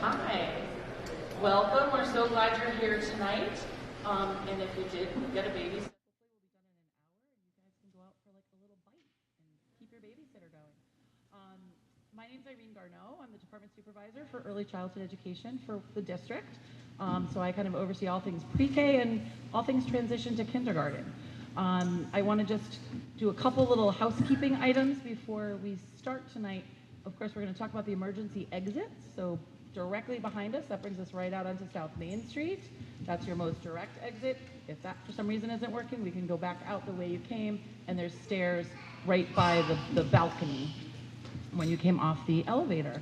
Hi. Welcome. We're so glad you're here tonight. And if you did get a babysitter, hopefully we'll be done in an hour and you guys can go out for like a little bite and keep your babysitter going. My name's Irene Garneau. I'm the department supervisor for early childhood education for the district. So I kind of oversee all things pre-K and all things transition to kindergarten. I want to just do a couple little housekeeping items before we start tonight. Of course, we're going to talk about the emergency exits. So directly behind us, that brings us right out onto South Main Street. That's your most direct exit. If that for some reason isn't working, we can go back out the way you came, and there's stairs right by the balcony when you came off the elevator.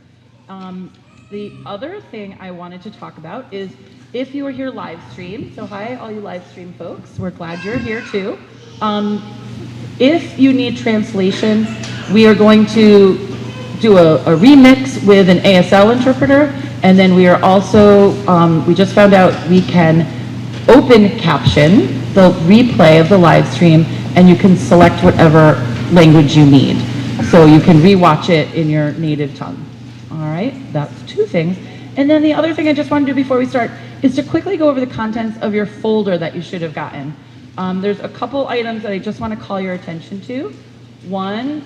The other thing I wanted to talk about is if you are here live stream, so hi all you live stream folks, we're glad you're here too. If you need translation, we are going to do a remix with an ASL interpreter, and then we are also, we just found out we can open caption the replay of the live stream, and you can select whatever language you need. So you can rewatch it in your native tongue. All right, that's two things. And then the other thing I just want to do before we start is to quickly go over the contents of your folder that you should have gotten. There's a couple items that I just want to call your attention to. One,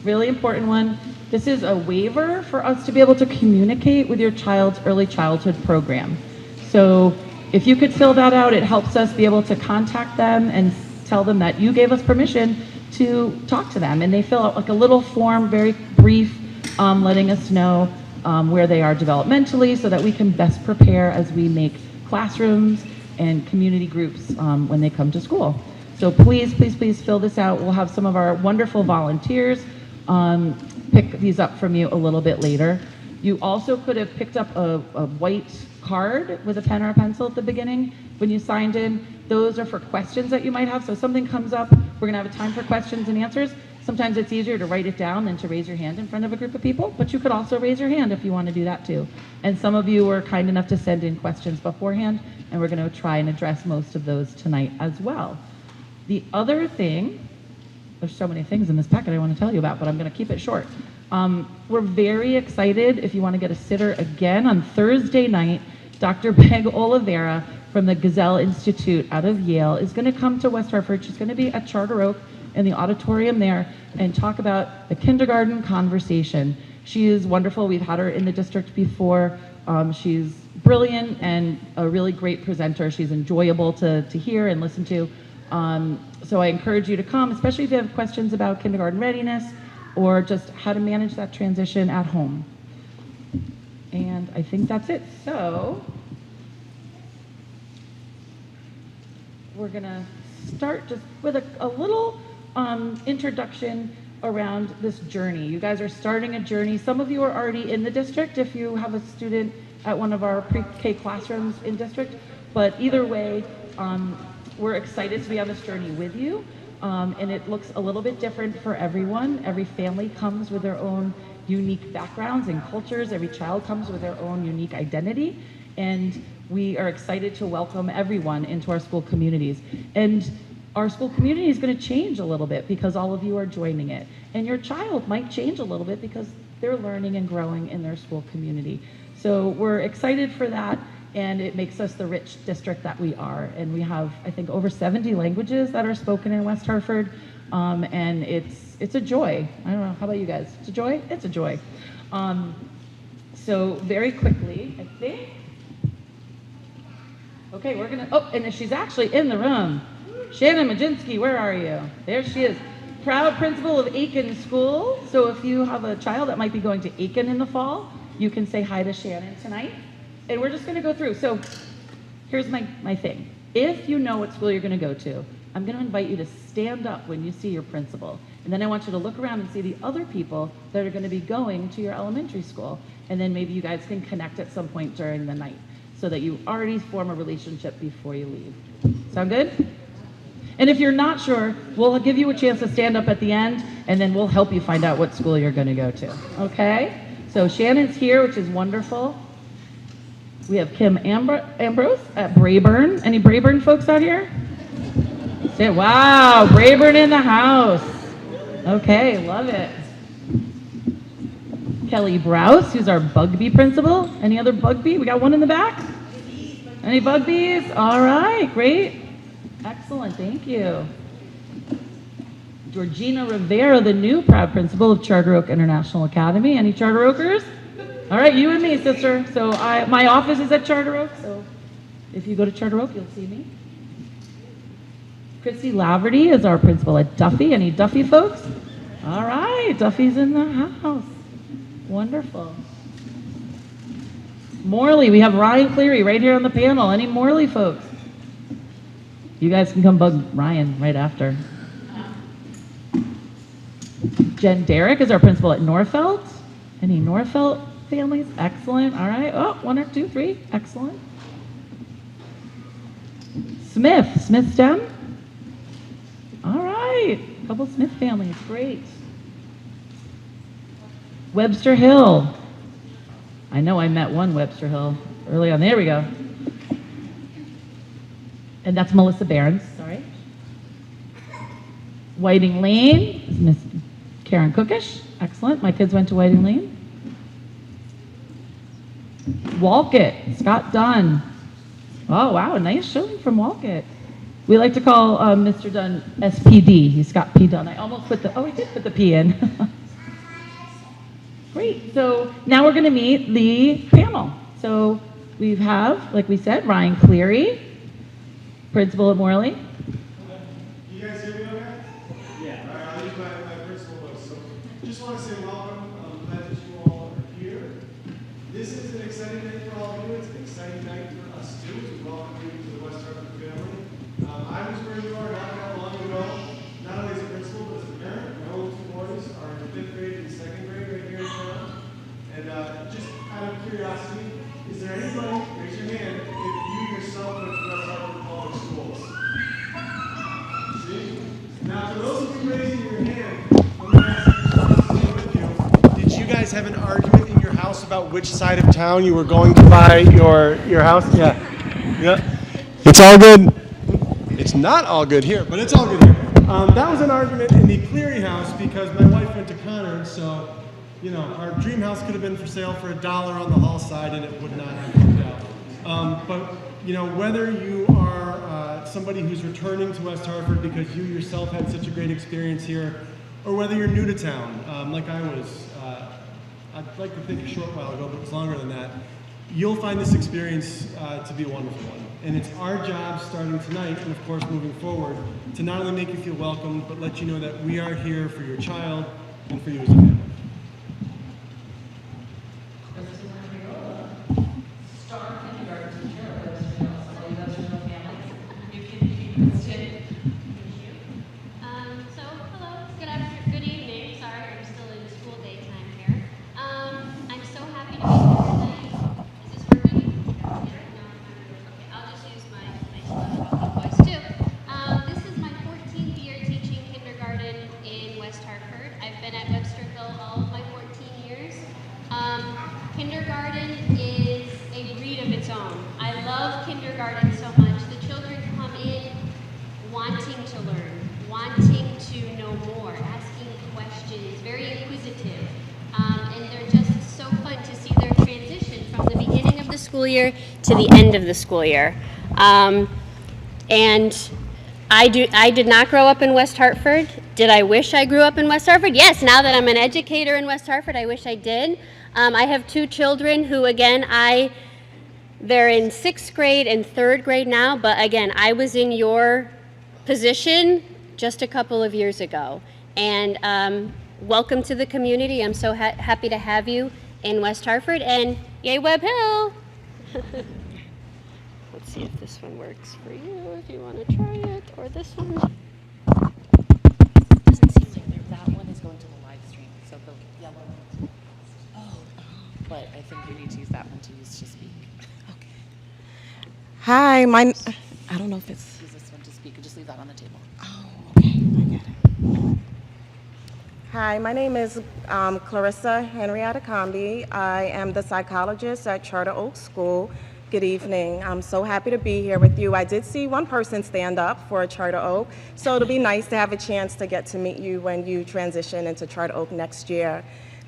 really important one, this is a waiver for us to be able to communicate with your child's early childhood program. So if you could fill that out, it helps us be able to contact them and tell them that you gave us permission to talk to them. And they fill out like a little form, very brief, letting us know where they are developmentally so that we can best prepare as we make classrooms and community groups when they come to school. So please, please, please fill this out. We'll have some of our wonderful volunteers pick these up from you a little bit later. You also could have picked up a white card with a pen or a pencil at the beginning when you signed in. Those are for questions that you might have. So if something comes up, we're gonna have a time for questions and answers. Sometimes it's easier to write it down than to raise your hand in front of a group of people, but you could also raise your hand if you want to do that too. And some of you were kind enough to send in questions beforehand, and we're going to try and address most of those tonight as well. The other thing, there's so many things in this packet I want to tell you about, but I'm going to keep it short. We're very excited if you want to get a sitter again on Thursday night. Dr. Peg Oliveira from the Gazelle Institute out of Yale is going to come to West Hartford. She's going to be at Charter Oak in the auditorium there and talk about the kindergarten conversation. She is wonderful. We've had her in the district before. She's brilliant and a really great presenter. She's enjoyable to hear and listen to. So I encourage you to come, especially if you have questions about kindergarten readiness or just how to manage that transition at home. And I think that's it. So we're gonna start just with a little introduction around this journey. You guys are starting a journey. Some of you are already in the district if you have a student at one of our pre-K classrooms in district, but either way, we're excited to be on this journey with you. And it looks a little bit different for everyone. Every family comes with their own unique backgrounds and cultures. Every child comes with their own unique identity. And we are excited to welcome everyone into our school communities. And our school community is going to change a little bit because all of you are joining it. And your child might change a little bit because they're learning and growing in their school community. So we're excited for that, and it makes us the rich district that we are. And we have, I think, over 70 languages that are spoken in West Hartford, and it's a joy. I don't know, how about you guys? It's a joy? It's a joy. So very quickly, I think, okay, we're gonna, oh, and she's actually in the room. Shannon Majinski, where are you? There she is. Proud principal of Aiken School. So if you have a child that might be going to Aiken in the fall, you can say hi to Shannon tonight. And we're just gonna go through. So here's my thing. If you know what school you're gonna go to, I'm gonna invite you to stand up when you see your principal. And then I want you to look around and see the other people that are gonna be going to your elementary school. And then maybe you guys can connect at some point during the night so that you already form a relationship before you leave. Sound good? And if you're not sure, we'll give you a chance to stand up at the end, and then we'll help you find out what school you're going to go to, okay? So Shannon's here, which is wonderful. We have Kim Ambrose at Brayburn. Any Brayburn folks out here? Wow, Brayburn in the house. Okay, love it. Kelly Brous, who's our bug bee principal. Any other bug bee? We got one in the back? Any bug bees? All right, great. Excellent, thank you. Georgina Rivera, the new proud principal of Charter Oak International Academy. Any Charter Oakers? All right, you and me, sister. So my office is at Charter Oak, so if you go to Charter Oak, you'll see me. Chrissy Laverty is our principal at Duffy. Any Duffy folks? All right, Duffy's in the house. Wonderful. Morley, we have Ryan Cleary right here on the panel. Any Morley folks? You guys can come bug Ryan right after. Jen Derrick is our principal at Norfelt. Any Norfelt families? Excellent. All right. Oh, 1 or 2, 3. Excellent. Smith STEM. All right. A couple Smith families. Great. Webster Hill. I know I met one Webster Hill early on. There we go. And that's Melissa Behrens. Sorry. Whiting Lane is Miss Karen Cookish. Excellent. My kids went to Whiting Lane. Walcott, Scott Dunn. Oh, wow. Nice showing from Walcott. We like to call Mr. Dunn SPD. He's Scott P. Dunn. I almost put we did put the P in. Great. So now we're going to meet the panel. So we have, like we said, Ryan Cleary, principal at Morley. You guys hear me okay? Yeah. All right, I'll use my principal voice. So just want to say welcome. I'm glad that you all are here. This is an exciting night for all of you. It's an exciting night for us too, as we welcome you to the West Hartford family. I was where you are not that long ago, not only as a principal, but as a parent. My own 2 boys are in 5th grade and 2nd grade right here in town. And just out of curiosity, is there anybody, raise your hand, if you yourself went to West Hartford Public Schools? See? Now, for those of you raising your hand, I'm going to ask you to stay with you. Did you guys have an argument in your house about which side of town you were going to buy your house? Yeah. Yeah. It's all good. It's not all good here, but it's all good here. That was an argument in the Cleary house because my wife went to Conard, so, you know, our dream house could have been for sale for $1 on the hall side and it would not have worked out. But, you know, whether you are somebody who's returning to West Hartford because you yourself had such a great experience here, or whether you're new to town, like I was, I'd like to think a short while ago, but it's longer than that, you'll find this experience to be a wonderful one. And it's our job starting tonight, and of course moving forward, to not only make you feel welcome, but let you know that we are here for your child and for you as a family. Star kindergarten teacher at West Hartford, so you guys know families. You can sit. So, hello, good evening. Sorry, I'm still in school daytime here. I'm so happy to be here tonight. Is this working? No, okay, I'll just use my voice too. This is my 14th year teaching kindergarten in West Hartford. I've been at Webster Hill all of my 14 years. Kindergarten is a breed of its own. I love kindergarten so much. The children come in wanting to learn, wanting to know more, asking questions, very inquisitive. And they're just so fun to see their transition from the beginning of the school year to the end of the school year. And I did not grow up in West Hartford. Did I wish I grew up in West Hartford? Yes, now that I'm an educator in West Hartford, I wish I did. I have 2 children who, again, they're in 6th grade and 3rd grade now, but again, I was in your position just a couple of years ago. And welcome to the community. I'm so happy to have you in West Hartford, and yay Webb Hill! Let's see if this one works for you, if you want to try it, or this one. Doesn't seem like that one is going to the live stream, so the yellow one. Oh. But I think you need to use that one to speak. Okay. Hi, I don't know if it's... Use this one to speak, and just leave that on the table. Oh, okay, I get it. Hi, my name is Clarissa Henrietta Comby. I am the psychologist at Charter Oak School. Good evening. I'm so happy to be here with you. I did see one person stand up for Charter Oak, so it'll be nice to have a chance to get to meet you when you transition into Charter Oak next year.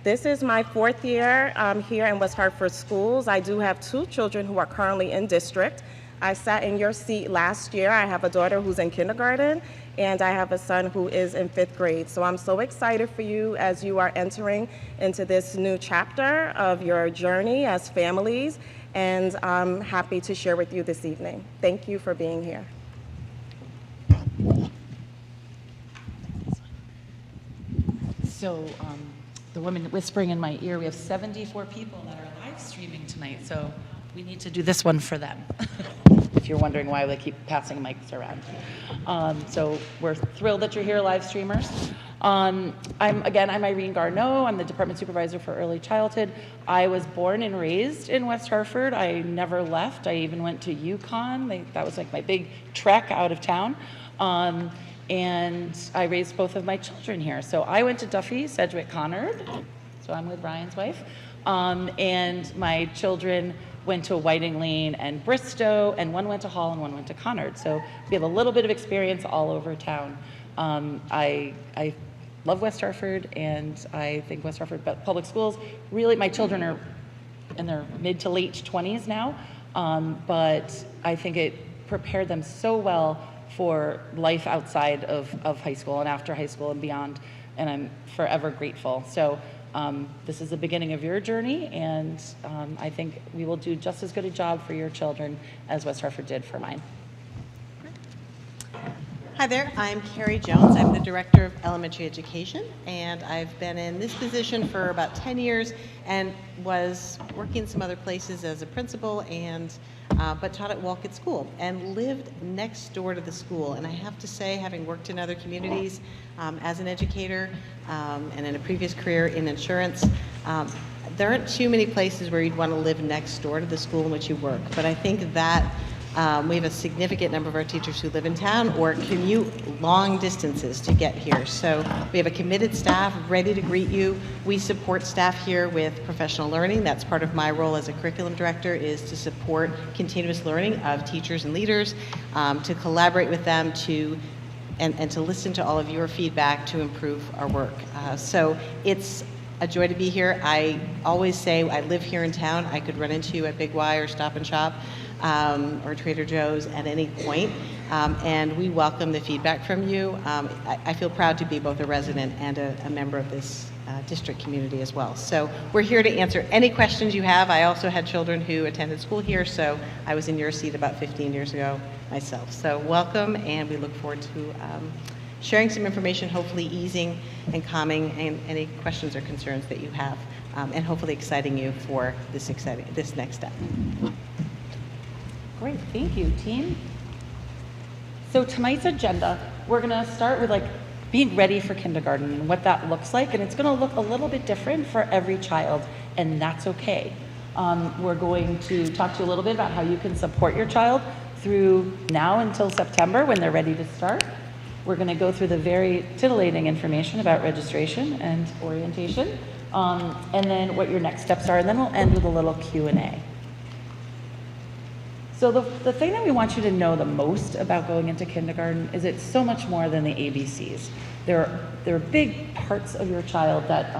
This is my 4th year here in West Hartford schools. I do have 2 children who are currently in district. I sat in your seat last year. I have a daughter who's in kindergarten, and I have a son who is in 5th grade. So I'm so excited for you as you are entering into this new chapter of your journey as families, and I'm happy to share with you this evening. Thank you for being here. So the woman whispering in my ear, we have 74 people that are live streaming tonight, so we need to do this one for them. If you're wondering why they keep passing mics around. So we're thrilled that you're here, live streamers. I'm Irene Garneau. I'm the Department Supervisor for Early Childhood. I was born and raised in West Hartford. I never left. I even went to UConn. That was like my big trek out of town. And I raised both of my children here. So I went to Duffy, Sedgwick, Conard. So I'm with Brian's wife. And my children went to Whiting Lane and Bristow, and one went to Hall and one went to Conard. So we have a little bit of experience all over town. I love West Hartford, and I think West Hartford Public Schools, really, my children are in their mid to late 20s now, but I think it prepared them so well for life outside of high school and after high school and beyond, and I'm forever grateful. So this is the beginning of your journey, and I think we will do just as good a job for your children as West Hartford did for mine. Hi there, I'm Carrie Jones. I'm the Director of Elementary Education, and I've been in this position for about 10 years and was working some other places as a principal, and but taught at Wolcott School and lived next door to the school. And I have to say, having worked in other communities as an educator and in a previous career in insurance, there aren't too many places where you'd want to live next door to the school in which you work. But I think that we have a significant number of our teachers who live in town or commute long distances to get here. So we have a committed staff ready to greet you. We support staff here with professional learning. That's part of my role as a curriculum director, is to support continuous learning of teachers and leaders, to collaborate with them and to listen to all of your feedback to improve our work. So it's a joy to be here. I always say I live here in town. I could run into you at Big Y or Stop and Shop or Trader Joe's at any point, and we welcome the feedback from you. I feel proud to be both a resident and a member of this district community as well. So we're here to answer any questions you have. I also had children who attended school here, so I was in your seat about 15 years ago myself. So welcome, and we look forward to sharing some information, hopefully easing and calming any questions or concerns that you have, and hopefully exciting you for this next step. Great, thank you, team. So tonight's agenda, we're gonna start with being ready for kindergarten and what that looks like, and it's gonna look a little bit different for every child, and that's okay. We're going to talk to you a little bit about how you can support your child through now until September when they're ready to start. We're gonna go through the very titillating information about registration and orientation, and then what your next steps are, and then we'll end with a little Q&A. So the thing that we want you to know the most about going into kindergarten is it's so much more than the ABCs. There are big parts of your child that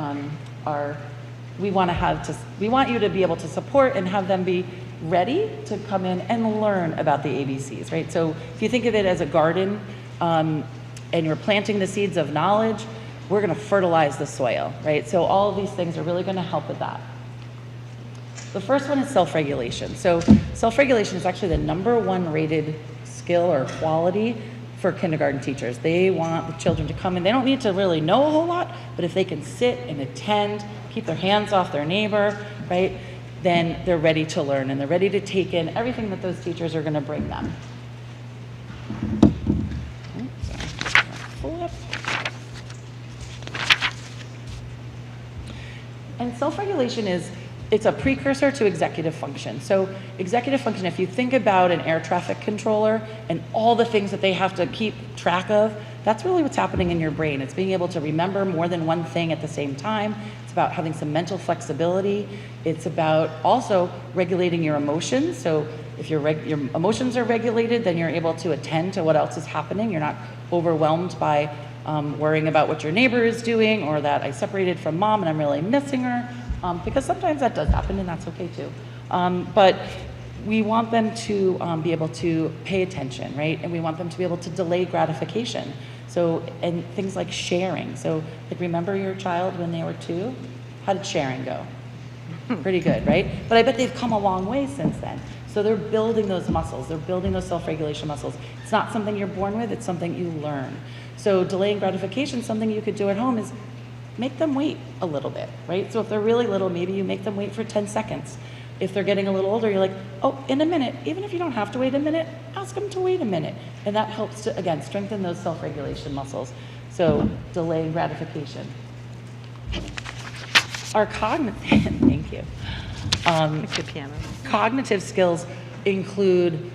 we want you to be able to support and have them be ready to come in and learn about the ABCs, right? So if you think of it as a garden and you're planting the seeds of knowledge, we're gonna fertilize the soil, right? So all of these things are really gonna help with that. The first one is self-regulation. So self-regulation is actually the #1 rated skill or quality for kindergarten teachers. They want the children to come in. They don't need to really know a whole lot, but if they can sit and attend, keep their hands off their neighbor, right, then they're ready to learn and they're ready to take in everything that those teachers are gonna bring them. And self-regulation it's a precursor to executive function. So executive function, if you think about an air traffic controller and all the things that they have to keep track of, that's really what's happening in your brain. It's being able to remember more than one thing at the same time. It's about having some mental flexibility. It's about also regulating your emotions. So if your emotions are regulated, then you're able to attend to what else is happening. You're not overwhelmed by worrying about what your neighbor is doing, or that I separated from mom and I'm really missing her, because sometimes that does happen and that's okay too. But we want them to be able to pay attention, right? And we want them to be able to delay gratification. So, and things like sharing. So, like, remember your child when they were 2? How did sharing go? Pretty good, right? But I bet they've come a long way since then. So they're building those muscles. They're building those self-regulation muscles. It's not something you're born with, it's something you learn. So delaying gratification, something you could do at home is make them wait a little bit, right? So if they're really little, maybe you make them wait for 10 seconds. If they're getting a little older, you're like, oh, in a minute. Even if you don't have to wait a minute, ask them to wait a minute. And that helps to, again, strengthen those self-regulation muscles. So delaying gratification. Our cognitive, thank you. Good piano. Cognitive skills include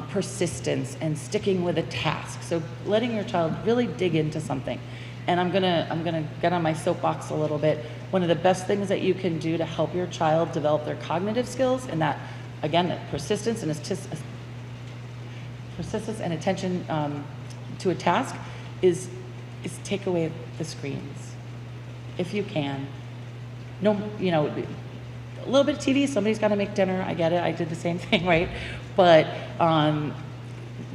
persistence and sticking with a task. So letting your child really dig into something. And I'm gonna get on my soapbox a little bit. One of the best things that you can do to help your child develop their cognitive skills, and that, again, that persistence and attention to a task, is take away the screens, if you can. No, you know, a little bit of TV. Somebody's got to make dinner. I get it. I did the same thing, right? But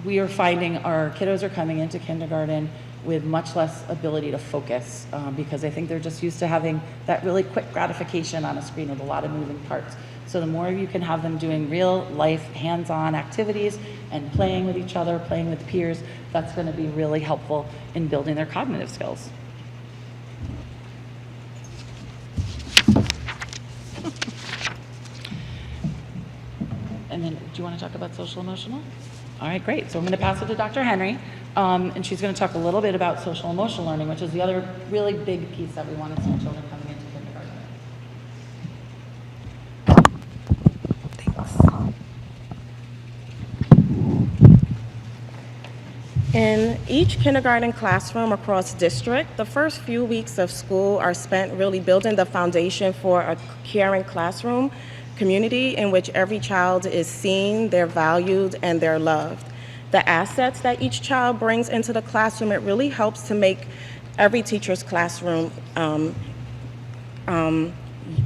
we are finding our kiddos are coming into kindergarten with much less ability to focus, because I think they're just used to having that really quick gratification on a screen with a lot of moving parts. So the more you can have them doing real life, hands-on activities and playing with each other, playing with peers, that's going to be really helpful in building their cognitive skills. And then, do you want to talk about social emotional? All right, great. So I'm going to pass it to Dr. Henry, and she's going to talk a little bit about social emotional learning, which is the other really big piece that we want to see children coming into kindergarten. Thanks. In each kindergarten classroom across district, the first few weeks of school are spent really building the foundation for a caring classroom community in which every child is seen, they're valued, and they're loved. The assets that each child brings into the classroom, it really helps to make every teacher's classroom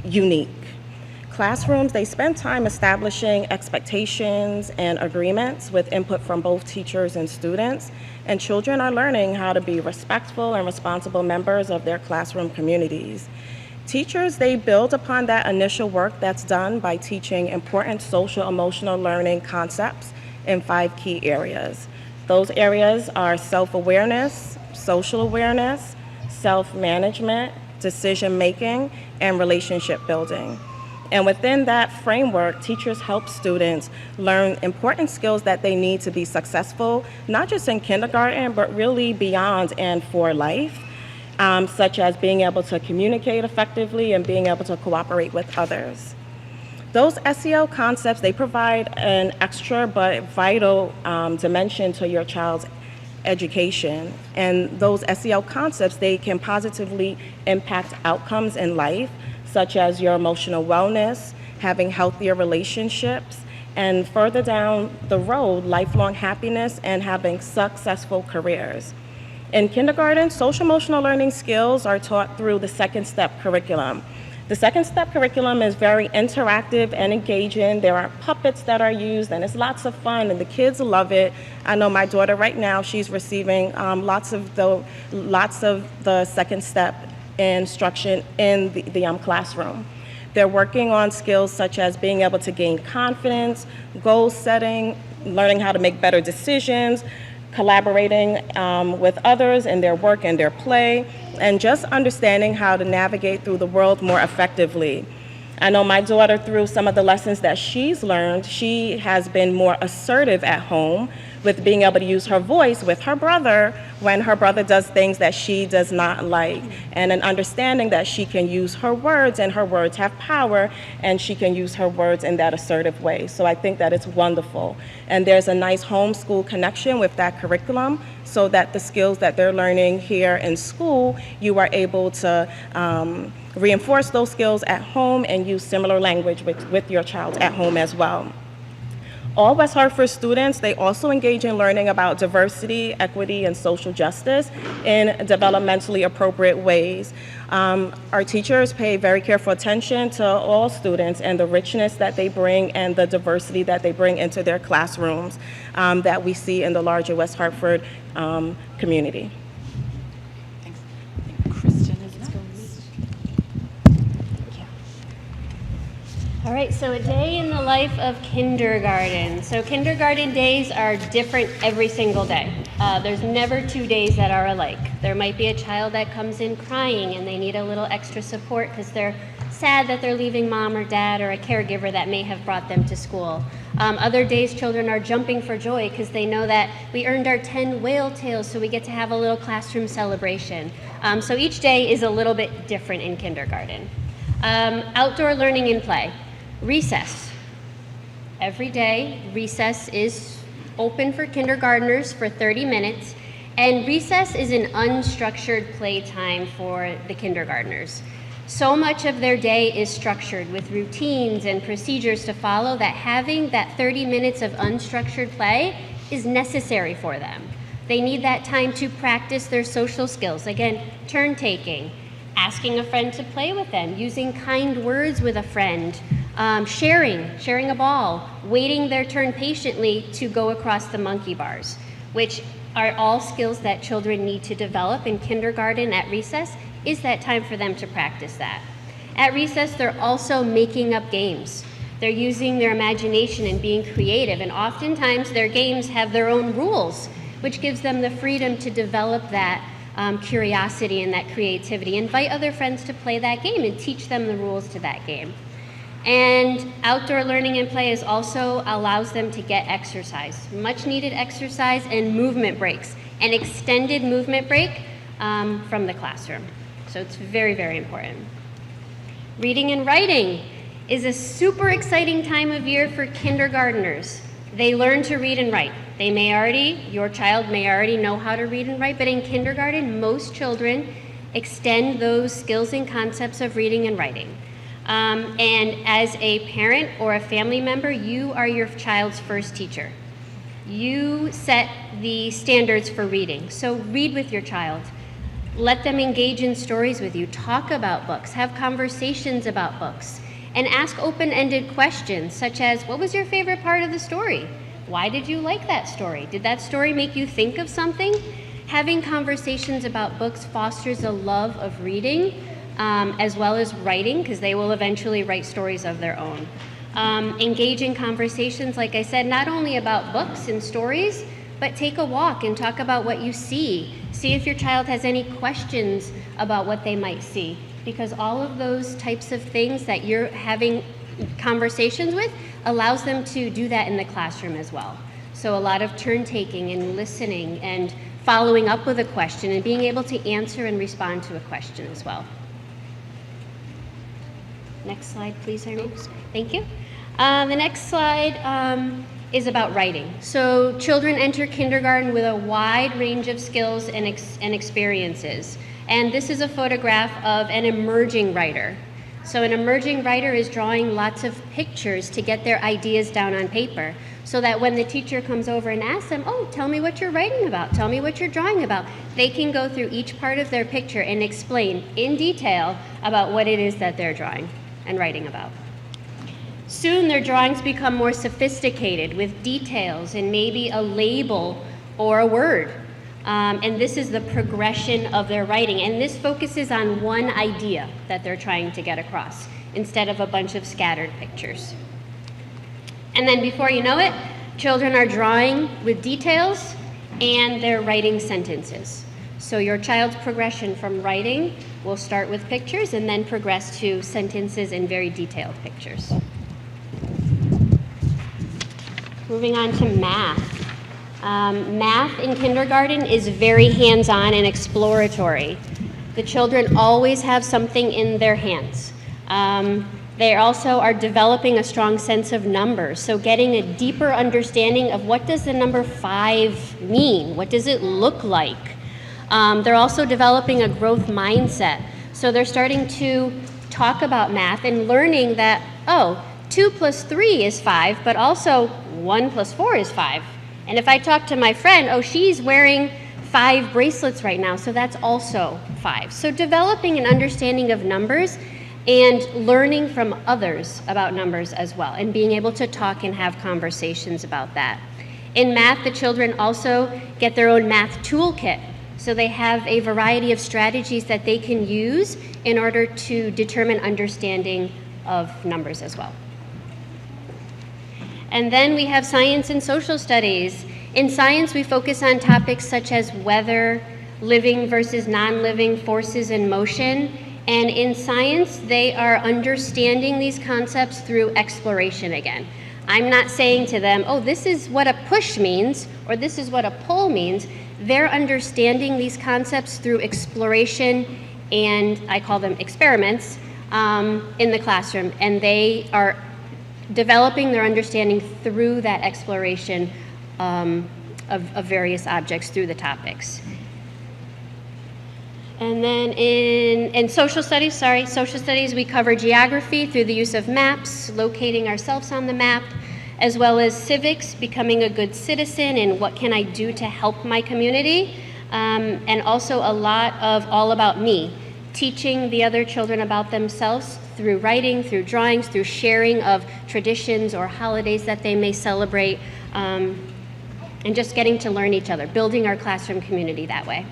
unique. Classrooms, they spend time establishing expectations and agreements with input from both teachers and students, and children are learning how to be respectful and responsible members of their classroom communities. Teachers, they build upon that initial work that's done by teaching important social emotional learning concepts in 5 key areas. Those areas are self-awareness, social awareness, self-management, decision-making, and relationship building. And within that framework, teachers help students learn important skills that they need to be successful, not just in kindergarten, but really beyond and for life. Such as being able to communicate effectively and being able to cooperate with others. Those SEL concepts, they provide an extra but vital dimension to your child's education. And those SEL concepts, they can positively impact outcomes in life, such as your emotional wellness, having healthier relationships, and further down the road, lifelong happiness and having successful careers. In kindergarten, social emotional learning skills are taught through the second step curriculum. The second step curriculum is very interactive and engaging. There are puppets that are used, and it's lots of fun, and the kids love it. I know my daughter right now, she's receiving lots of the second step instruction in the classroom. They're working on skills such as being able to gain confidence, goal setting, learning how to make better decisions, collaborating with others in their work and their play, and just understanding how to navigate through the world more effectively. I know my daughter, through some of the lessons that she's learned, she has been more assertive at home with being able to use her voice with her brother when her brother does things that she does not like, and an understanding that she can use her words, and her words have power, and she can use her words in that assertive way. So I think that it's wonderful. And there's a nice homeschool connection with that curriculum, so that the skills that they're learning here in school, you are able to reinforce those skills at home and use similar language with your child at home as well. All West Hartford students, they also engage in learning about diversity, equity, and social justice in developmentally appropriate ways. Our teachers pay very careful attention to all students and the richness that they bring and the diversity that they bring into their classrooms that we see in the larger West Hartford community. Thanks. I think Kristen is next. All right, so a day in the life of kindergarten. So kindergarten days are different every single day. There's never 2 days that are alike. There might be a child that comes in crying and they need a little extra support because they're sad that they're leaving mom or dad or a caregiver that may have brought them to school. Other days children are jumping for joy because they know that we earned our 10 whale tails, so we get to have a little classroom celebration. So each day is a little bit different in kindergarten. Outdoor learning and play. Recess. Every day, recess is open for kindergartners for 30 minutes, and recess is an unstructured play time for the kindergartners. So much of their day is structured with routines and procedures to follow that having that 30 minutes of unstructured play is necessary for them. They need that time to practice their social skills. Again, turn taking, asking a friend to play with them, using kind words with a friend, sharing a ball, waiting their turn patiently to go across the monkey bars, which are all skills that children need to develop in kindergarten. At recess is that time for them to practice that. At recess, they're also making up games. They're using their imagination and being creative, and oftentimes their games have their own rules, which gives them the freedom to develop that curiosity and that creativity. Invite other friends to play that game and teach them the rules to that game. And outdoor learning and play is also allows them to get exercise, much needed exercise and movement breaks, an extended movement break from the classroom. So it's very, very important. Reading and writing is a super exciting time of year for kindergartners. They learn to read and write. Your child may already know how to read and write, but in kindergarten, most children extend those skills and concepts of reading and writing. And as a parent or a family member, you are your child's first teacher. You set the standards for reading. So read with your child. Let them engage in stories with you. Talk about books. Have conversations about books. And ask open-ended questions such as, what was your favorite part of the story? Why did you like that story? Did that story make you think of something? Having conversations about books fosters a love of reading, as well as writing, because they will eventually write stories of their own. Engage in conversations, like I said, not only about books and stories, but take a walk and talk about what you see. See if your child has any questions about what they might see, because all of those types of things that you're having conversations with allows them to do that in the classroom as well. So a lot of turn taking and listening and following up with a question and being able to answer and respond to a question as well. Next slide, please, Irene. Thank you. The next slide is about writing. So children enter kindergarten with a wide range of skills and experiences. And this is a photograph of an emerging writer. So an emerging writer is drawing lots of pictures to get their ideas down on paper, so that when the teacher comes over and asks them, oh, tell me what you're writing about, tell me what you're drawing about, they can go through each part of their picture and explain in detail about what it is that they're drawing and writing about. Soon their drawings become more sophisticated with details and maybe a label or a word. And this is the progression of their writing. And this focuses on one idea that they're trying to get across instead of a bunch of scattered pictures. And then before you know it, children are drawing with details and they're writing sentences. So your child's progression from writing will start with pictures and then progress to sentences and very detailed pictures. Moving on to math. Math in kindergarten is very hands-on and exploratory. The children always have something in their hands. They also are developing a strong sense of numbers, so getting a deeper understanding of what does the number 5 mean? What does it look like? They're also developing a growth mindset. So they're starting to talk about math and learning that, oh, 2 plus 3 is 5, but also 1 plus 4 is 5. And if I talk to my friend, oh, she's wearing 5 bracelets right now, so that's also 5. So developing an understanding of numbers and learning from others about numbers as well, and being able to talk and have conversations about that. In math, the children also get their own math toolkit. So they have a variety of strategies that they can use in order to determine understanding of numbers as well. And then we have science and social studies. In science, we focus on topics such as weather, living versus non-living forces in motion. And in science, they are understanding these concepts through exploration again. I'm not saying to them, oh, this is what a push means, or this is what a pull means. They're understanding these concepts through exploration, and I call them experiments, in the classroom. And they are developing their understanding through that exploration of various objects through the topics. And then in social studies, we cover geography through the use of maps, locating ourselves on the map, as well as civics, becoming a good citizen, and what can I do to help my community, and also a lot of all about me, teaching the other children about themselves through writing, through drawings, through sharing of traditions or holidays that they may celebrate, and just getting to learn each other, building our classroom community that way.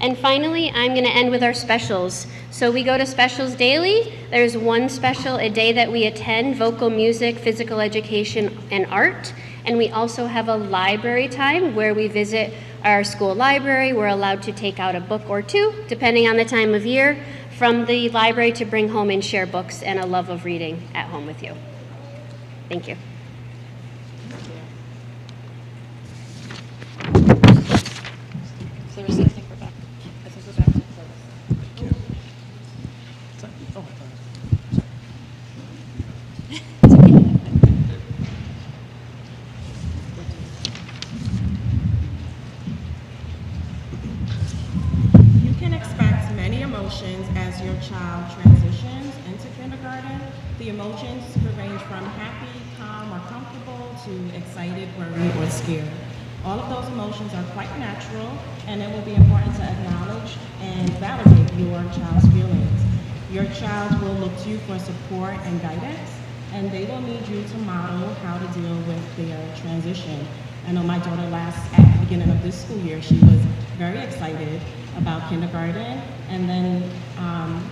And finally, I'm going to end with our specials. So we go to specials daily. There's one special a day that we attend, vocal music, physical education, and art. And we also have a library time where we visit our school library. We're allowed to take out a book or two, depending on the time of year, from the library to bring home and share books and a love of reading at home with you. Thank you. Clarissa, I think we're back. I think we're back to Clarissa. You can expect many emotions as your child transitions into kindergarten. The emotions could range from happy, calm, or comfortable to excited, worried, or scared. All of those emotions are quite natural, and it will be important to acknowledge and validate your child's feelings. Your child will look to you for support and guidance, and they will need you to model how to deal with their transition. I know my daughter at the beginning of this school year, she was very excited about kindergarten, and then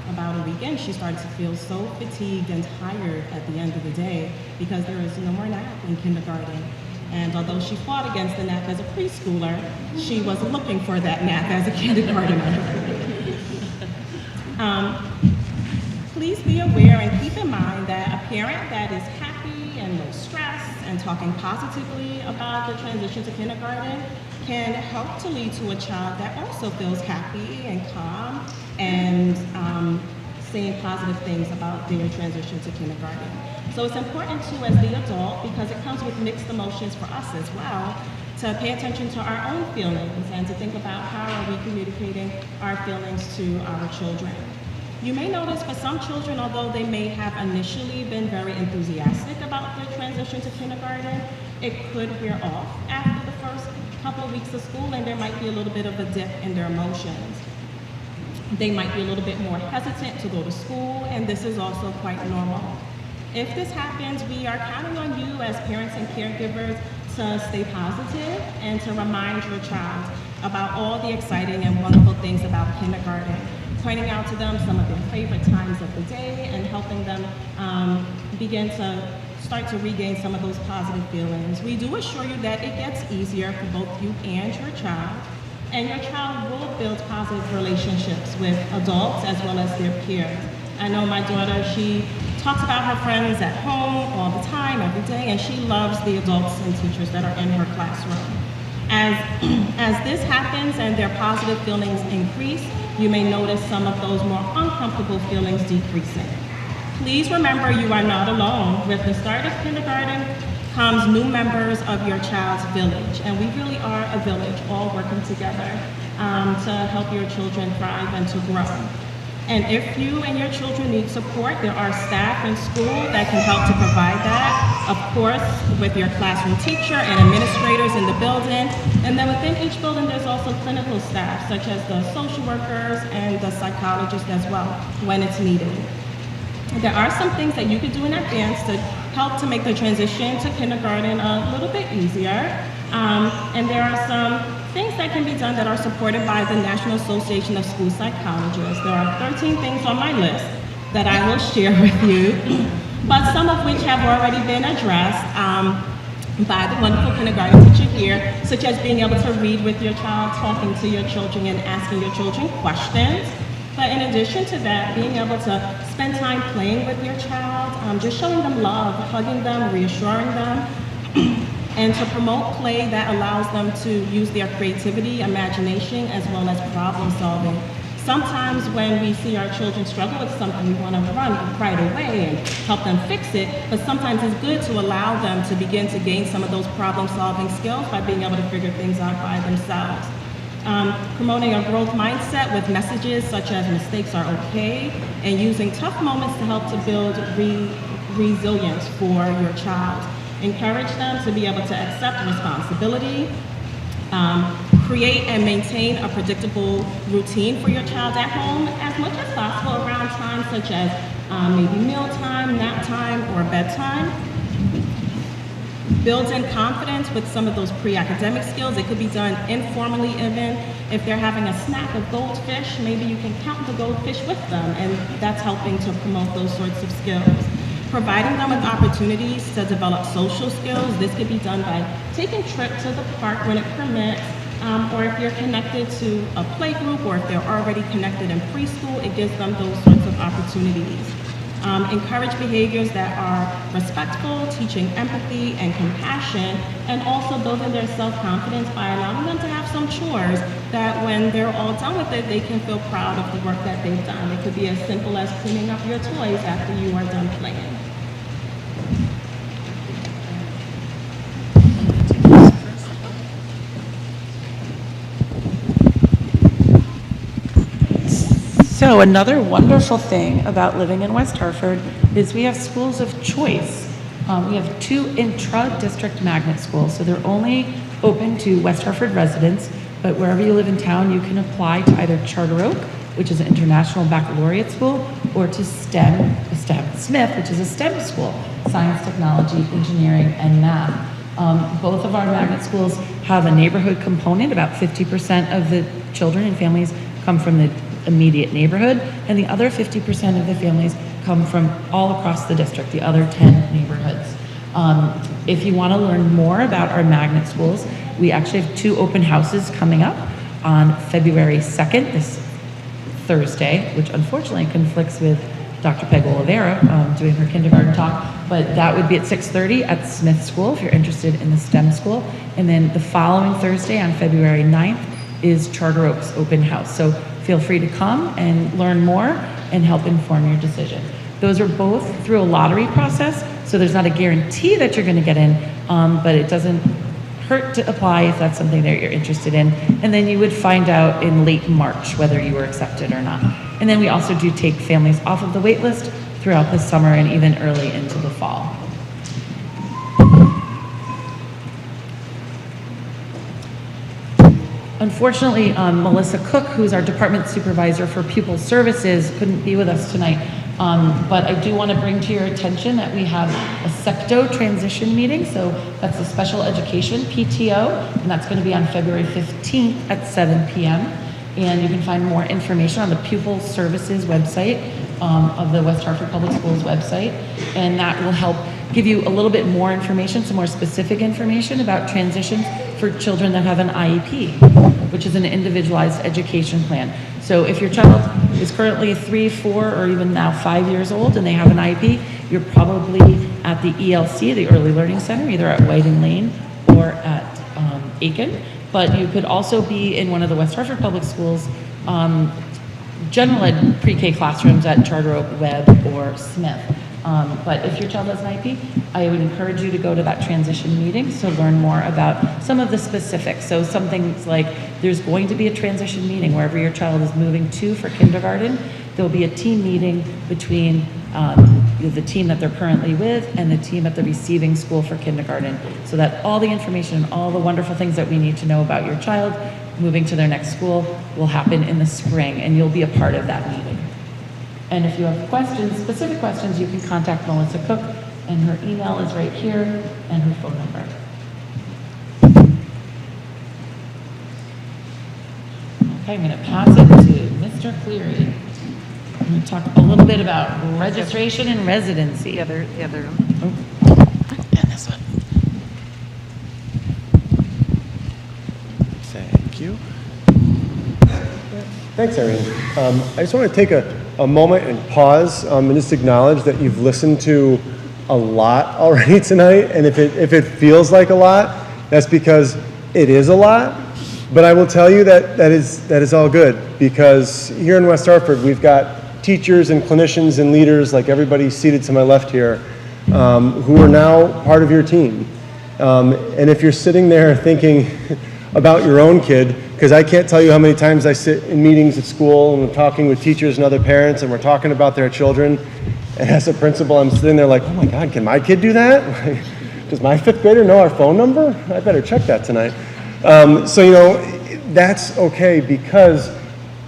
about a weekend, she started to feel so fatigued and tired at the end of the day because there is no more nap in kindergarten. And although she fought against the nap as a preschooler, she was looking for that nap as a kindergartner. Please be aware and keep in mind that a parent that is happy and no stress and talking positively about the transition to kindergarten can help to lead to a child that also feels happy and calm and saying positive things about their transition to kindergarten. So it's important too as the adult, because it comes with mixed emotions for us as well, to pay attention to our own feelings and to think about how are we communicating our feelings to our children. You may notice for some children, although they may have initially been very enthusiastic about their transition to kindergarten, it could wear off after the first couple of weeks of school, and there might be a little bit of a dip in their emotions. They might be a little bit more hesitant to go to school, and this is also quite normal. If this happens, we are counting on you as parents and caregivers to stay positive and to remind your child about all the exciting and wonderful things about kindergarten, pointing out to them some of their favorite times of the day and helping them begin to start to regain some of those positive feelings. We do assure you that it gets easier for both you and your child will build positive relationships with adults as well as their peers. I know my daughter, she talks about her friends at home all the time, every day, and she loves the adults and teachers that are in her classroom. As this happens and their positive feelings increase, you may notice some of those more uncomfortable feelings decreasing. Please remember you are not alone. With the start of kindergarten comes new members of your child's village, and we really are a village all working together to help your children thrive and to grow. And if you and your children need support, there are staff in school that can help to provide that. Of course, with your classroom teacher and administrators in the building. And then within each building, there's also clinical staff, such as the social workers and the psychologists as well, when it's needed. There are some things that you could do in advance to help to make the transition to kindergarten a little bit easier. And there are some things that can be done that are supported by the National Association of School Psychologists. There are 13 things on my list that I will share with you, but some of which have already been addressed by the wonderful kindergarten teacher here, such as being able to read with your child, talking to your children, and asking your children questions. But in addition to that, being able to spend time playing with your child, just showing them love, hugging them, reassuring them, and to promote play that allows them to use their creativity, imagination, as well as problem solving. Sometimes when we see our children struggle with something, we want to run right away and help them fix it, but sometimes it's good to allow them to begin to gain some of those problem solving skills by being able to figure things out by themselves. Promoting a growth mindset with messages such as mistakes are okay, and using tough moments to help to build resilience for your child. Encourage them to be able to accept responsibility, create and maintain a predictable routine for your child at home as much as possible around times such as maybe mealtime, nap time, or bedtime. Builds in confidence with some of those pre-academic skills. It could be done informally even. If they're having a snack of goldfish, maybe you can count the goldfish with them, and that's helping to promote those sorts of skills. Providing them with opportunities to develop social skills. This could be done by taking a trip to the park when it permits, or if you're connected to a play group, or if they're already connected in preschool, it gives them those sorts of opportunities. Encourage behaviors that are respectful, teaching empathy and compassion, and also building their self-confidence by allowing them to have some chores that when they're all done with it, they can feel proud of the work that they've done. It could be as simple as cleaning up your toys after you are done playing. So another wonderful thing about living in West Hartford is we have schools of choice. We have 2 intra-district magnet schools, so they're only open to West Hartford residents, but wherever you live in town, you can apply to either Charter Oak, which is an international baccalaureate school, or to Smith, which is a STEM school, science, technology, engineering, and math. Both of our magnet schools have a neighborhood component. About 50% of the children and families come from the immediate neighborhood, and the other 50% of the families come from all across the district, the other 10 neighborhoods. If you want to learn more about our magnet schools, we actually have 2 open houses coming up on February 2nd, this Thursday, which unfortunately conflicts with Dr. Peg Oliveira doing her kindergarten talk, but that would be at 6:30 at Smith School if you're interested in the STEM school. And then the following Thursday on February 9th is Charter Oak's open house. So feel free to come and learn more and help inform your decision. Those are both through a lottery process, so there's not a guarantee that you're going to get in, but it doesn't hurt to apply if that's something that you're interested in. And then you would find out in late March whether you were accepted or not. And then we also do take families off of the wait list throughout the summer and even early into the fall. Unfortunately, Melissa Cook, who's our department supervisor for pupil services, couldn't be with us tonight. But I do want to bring to your attention that we have a SECTO transition meeting. So that's a special education PTO, and that's going to be on February 15th at 7 p.m. And you can find more information on the pupil services website of the West Hartford Public Schools website. And that will help give you a little bit more information, some more specific information about transitions for children that have an IEP, which is an individualized education plan. So if your child is currently 3, 4, or even now 5 years old and they have an IEP, you're probably at the ELC, the Early Learning Center, either at Whiting Lane or at Aiken. But you could also be in one of the West Hartford Public Schools general ed pre-K classrooms at Charter Oak, Webb, or Smith. But if your child has an IEP, I would encourage you to go to that transition meeting to learn more about some of the specifics. So some things like there's going to be a transition meeting wherever your child is moving to for kindergarten, there'll be a team meeting between the team that they're currently with and the team at the receiving school for kindergarten, so that all the information, all the wonderful things that we need to know about your child moving to their next school will happen in the spring, and you'll be a part of that meeting. And if you have questions, specific questions, you can contact Melissa Cook, and her email is right here, and her phone number. Okay, I'm going to pass it to Mr. Cleary. I'm going to talk a little bit about registration and residency. The other room. And this one. Thank you. Thanks, Irene. I just want to take a moment and pause and just acknowledge that you've listened to a lot already tonight, and if it feels like a lot, that's because it is a lot. But I will tell you that is all good, because here in West Hartford we've got teachers and clinicians and leaders like everybody seated to my left here who are now part of your team. And if you're sitting there thinking about your own kid, because I can't tell you how many times I sit in meetings at school and I'm talking with teachers and other parents and we're talking about their children, and as a principal I'm sitting there like, oh my God, can my kid do that? Does my fifth grader know our phone number? I better check that tonight. So, you know, that's okay, because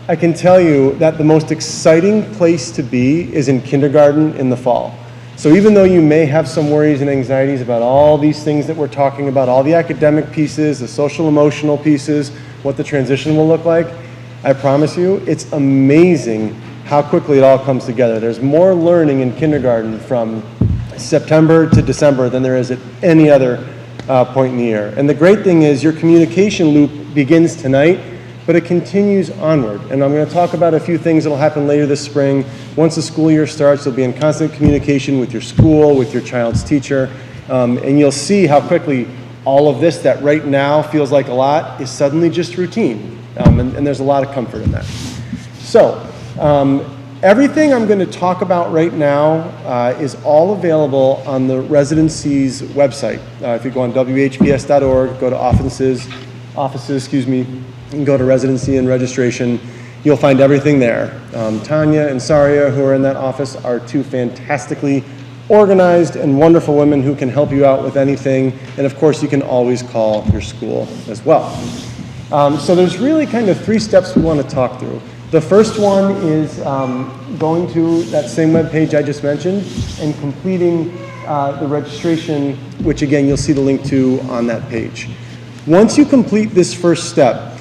I can tell you that the most exciting place to be is in kindergarten in the fall. So even though you may have some worries and anxieties about all these things that we're talking about, all the academic pieces, the social emotional pieces, what the transition will look like, I promise you, it's amazing how quickly it all comes together. There's more learning in kindergarten from September to December than there is at any other point in the year. And the great thing is your communication loop begins tonight, but it continues onward. And I'm going to talk about a few things that will happen later this spring. Once the school year starts, you'll be in constant communication with your school, with your child's teacher, and you'll see how quickly all of this that right now feels like a lot is suddenly just routine. And there's a lot of comfort in that. So, everything I'm going to talk about right now is all available on the residency's website. If you go on WHPS.org, go to offices, and go to residency and registration, you'll find everything there. Tanya and Saria, who are in that office, are two fantastically organized and wonderful women who can help you out with anything. And of course, you can always call your school as well. So there's really kind of 3 steps we want to talk through. The first one is going to that same web page I just mentioned and completing the registration, which again, you'll see the link to on that page. Once you complete this first step,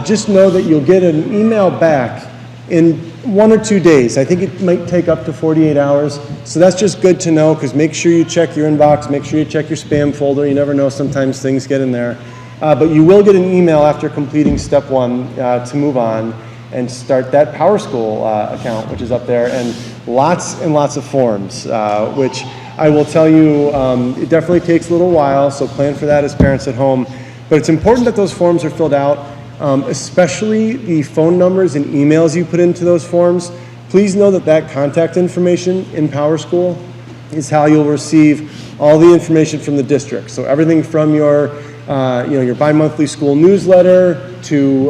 just know that you'll get an email back in 1 or 2 days. I think it might take up to 48 hours. So that's just good to know, because make sure you check your inbox, make sure you check your spam folder. You never know, sometimes things get in there. But you will get an email after completing step 1 to move on and start that PowerSchool account, which is up there, and lots of forms, which I will tell you, it definitely takes a little while, so plan for that as parents at home. But it's important that those forms are filled out, especially the phone numbers and emails you put into those forms. Please know that that contact information in PowerSchool is how you'll receive all the information from the district. So everything from your your bi-monthly school newsletter to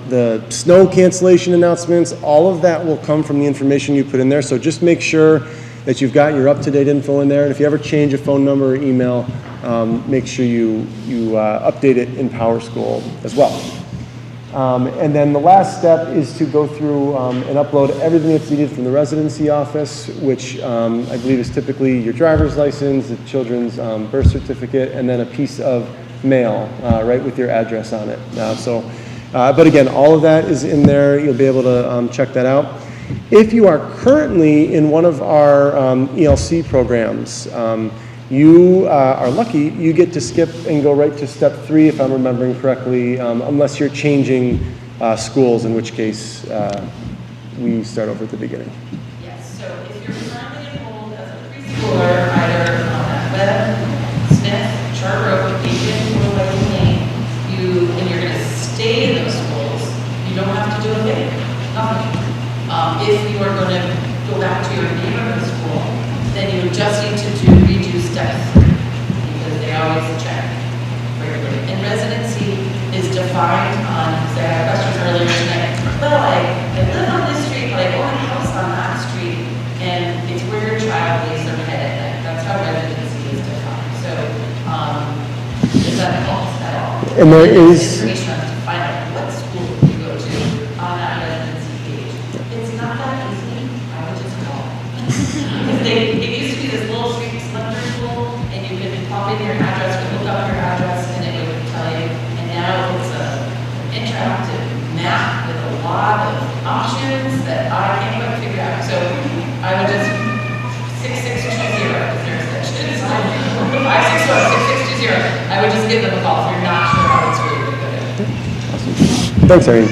the snow cancellation announcements, all of that will come from the information you put in there. So just make sure that you've got your up-to-date info in there. And if you ever change a phone number or email, make sure you update it in PowerSchool as well. And then the last step is to go through and upload everything that's needed from the residency office, which I believe is typically your driver's license, the children's birth certificate, and then a piece of mail, right, with your address on it. But again, all of that is in there. You'll be able to check that out. If you are currently in one of our ELC programs, you are lucky. You get to skip and go right to step 3, if I'm remembering correctly, unless you're changing schools, in which case we start over at the beginning. Yes, so if you're currently enrolled as a preschooler, either at Webb, Smith, Charter Oak, Beacon, or Whiting Lane, and you're going to stay in those schools, you don't have to do a thing, nothing. If you are going to go back to your neighborhood school, then you just need to redo step 3, because they always check regularly. And residency is defined on, because I had questions earlier tonight. Well, I live on this street, but I own a house And there is, information on to find out what school you go to on that residency page. It's not that easy. I would just call. Because it used to be this little street selector tool, and you could pop in your address, or look up your address, and it would tell you. And now it's an interactive map with a lot of options that I can't quite figure out. So I would just 6620, is there a section? 561-6620. I would just give them a call if you're not sure how it's really good. thanks, Irene.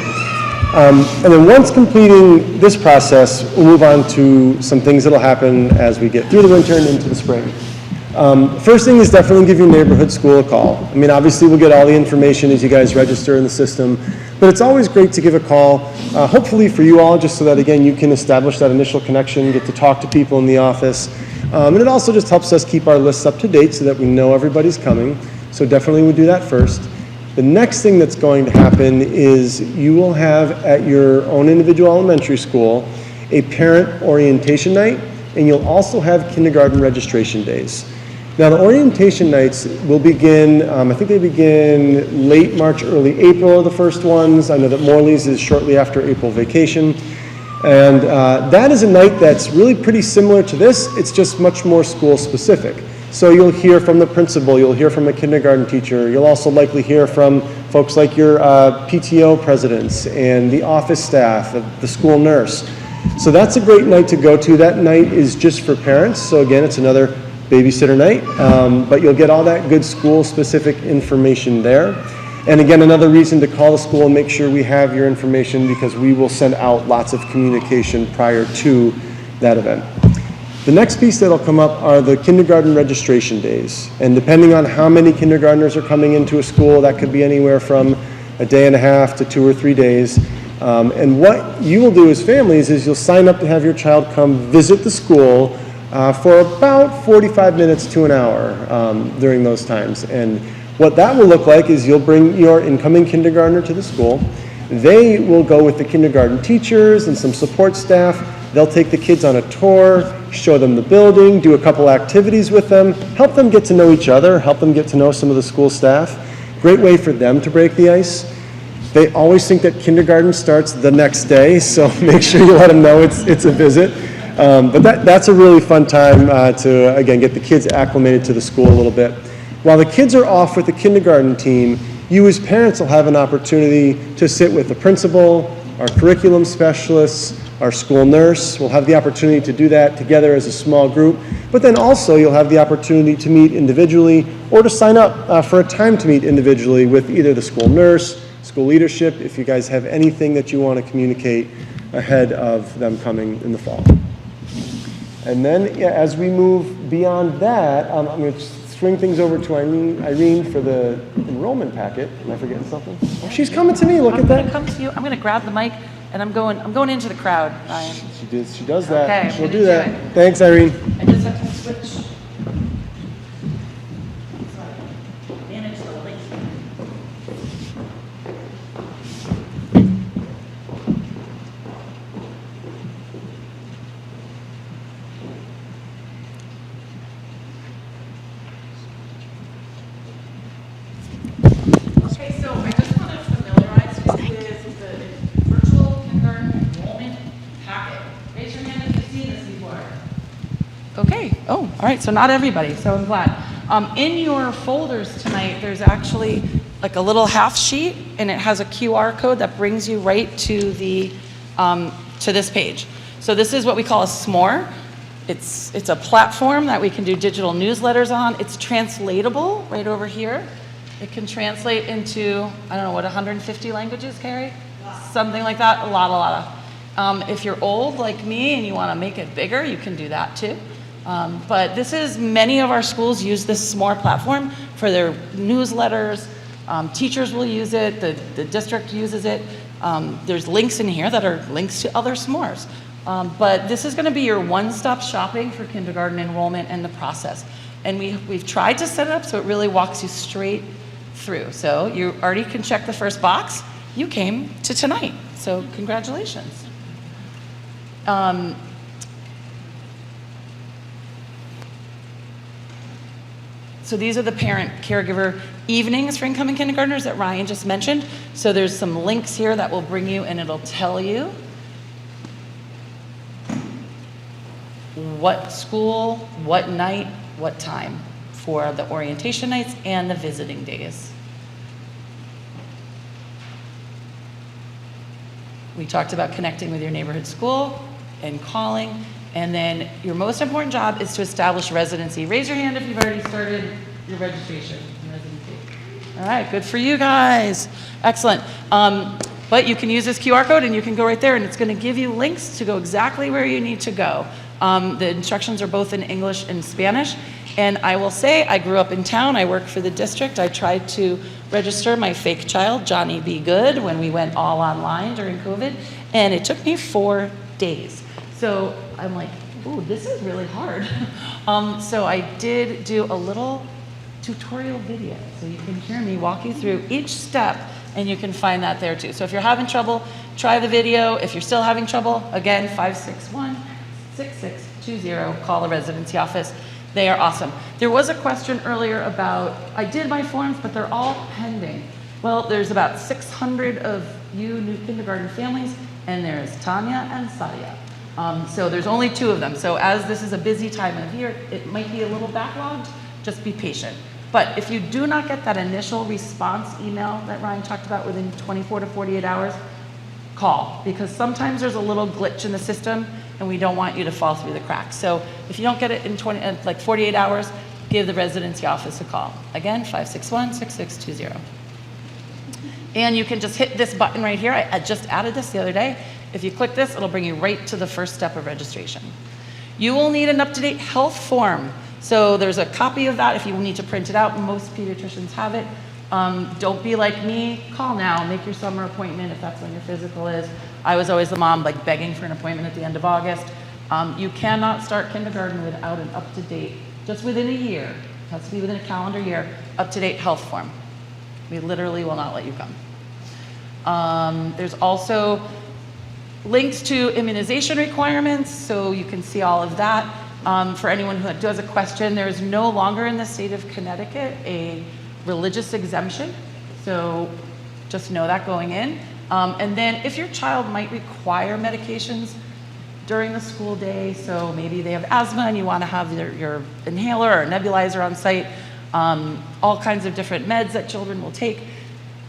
And then once completing this process, we'll move on to some things that'll happen as we get through the winter and into the spring. First thing is definitely give your neighborhood school a call. I mean, obviously we'll get all the information as you guys register in the system, but it's always great to give a call, hopefully for you all, just so that, again, you can establish that initial connection, get to talk to people in the office. And it also just helps us keep our lists up to date so that we know everybody's coming. So definitely we'll do that first. The next thing that's going to happen is you will have at your own individual elementary school a parent orientation night, and you'll also have kindergarten registration days. Now the orientation nights will begin, I think they begin late March, early April are the first ones. I know that Morley's is shortly after April vacation. And that is a night that's really pretty similar to this. It's just much more school specific. So you'll hear from the principal, you'll hear from a kindergarten teacher, you'll also likely hear from folks like your PTO presidents and the office staff, the school nurse. So that's a great night to go to. That night is just for parents. So again, it's another babysitter night, but you'll get all that good school specific information there. And again, another reason to call the school and make sure we have your information, because we will send out lots of communication prior to that event. The next piece that'll come up are the kindergarten registration days. And depending on how many kindergartners are coming into a school, that could be anywhere from a day and a half to 2 or 3 days. And what you will do as families is you'll sign up to have your child come visit the school for about 45 minutes to an hour during those times. And what that will look like is you'll bring your incoming kindergartner to the school. They will go with the kindergarten teachers and some support staff. They'll take the kids on a tour, show them the building, do a couple activities with them, help them get to know each other, help them get to know some of the school staff. Great way for them to break the ice. They always think that kindergarten starts the next day, so make sure you let them know it's a visit. But that's a really fun time to, again, get the kids acclimated to the school a little bit. While the kids are off with the kindergarten team, you as parents will have an opportunity to sit with the principal, our curriculum specialists, our school nurse. We'll have the opportunity to do that together as a small group, but then also you'll have the opportunity to meet individually or to sign up for a time to meet individually with either the school nurse, school leadership, if you guys have anything that you want to communicate ahead of them coming in the fall. And then, yeah, as we move beyond that, I'm going to swing things over to Irene for the enrollment packet. Am I forgetting something? Oh, she's coming to me. Look at that. I'm going to come to you. I'm going to grab the mic, and I'm going into the crowd, Ryan. She does that. Okay, She'll do that. Thanks, Irene. I just have to switch. Manage the link. Okay, so I just want to familiarize you with the virtual kindergarten enrollment packet. Raise your hand if you've seen this before. Okay. Oh, all right. So not everybody. So I'm glad. In your folders tonight, there's actually like a little half sheet, and it has a QR code that brings you right to the to this page. So this is what we call a s'more. It's a platform that we can do digital newsletters on. It's translatable right over here. It can translate into, I don't know, what, 150 languages, Carrie? Something like that, a lot. If you're old like me and you want to make it bigger, you can do that too. But this is, many of our schools use this s'more platform for their newsletters. Teachers will use it, the district uses it. There's links in here that are links to other s'mores. But this is going to be your one-stop shopping for kindergarten enrollment and the process. And we've tried to set it up so it really walks you straight through. So you already can check the first box. You came to tonight, so congratulations. So these are the parent caregiver evenings for incoming kindergartners that Ryan just mentioned. So there's some links here that will bring you, and it'll tell you what school, what night, what time for the orientation nights and the visiting days. We talked about connecting with your neighborhood school and calling. And then your most important job is to establish residency. Raise your hand if you've already started your registration and residency. All right, good for you guys. Excellent. But you can use this QR code and you can go right there and it's going to give you links to go exactly where you need to go. The instructions are both in English and Spanish. And I will say, I grew up in town. I work for the district. I tried to register my fake child, Johnny B. Good, when we went all online during COVID. And it took me 4 days. So I'm like, ooh, this is really hard. So I did do a little tutorial video. So you can hear me walk you through each step, and you can find that there too. So if you're having trouble, try the video. If you're still having trouble, again, 561-6620, call the residency office. They are awesome. There was a question earlier about, I did my forms, but they're all pending. Well, there's about 600 of you new kindergarten families, and there's Tanya and Sadia. So there's only 2 of them. So as this is a busy time of year, it might be a little backlogged. Just be patient. But if you do not get that initial response email that Ryan talked about within 24 to 48 hours, call, because sometimes there's a little glitch in the system and we don't want you to fall through the cracks. So if you don't get it in 48 hours, give the residency office a call. Again, 561-6620. And you can just hit this button right here. I just added this the other day. If you click this, it'll bring you right to the first step of registration. You will need an up-to-date health form. So there's a copy of that if you need to print it out. Most pediatricians have it. Don't be like me. Call now. Make your summer appointment if that's when your physical is. I was always the mom like begging for an appointment at the end of August. You cannot start kindergarten without an up-to-date, just within a year, it has to be within a calendar year, up-to-date health form. We literally will not let you come. There's also links to immunization requirements, so you can see all of that. For anyone who does a question, there is no longer in the state of Connecticut a religious exemption, so just know that going in. And then if your child might require medications during the school day, so maybe they have asthma and you want to have your inhaler or nebulizer on site, all kinds of different meds that children will take,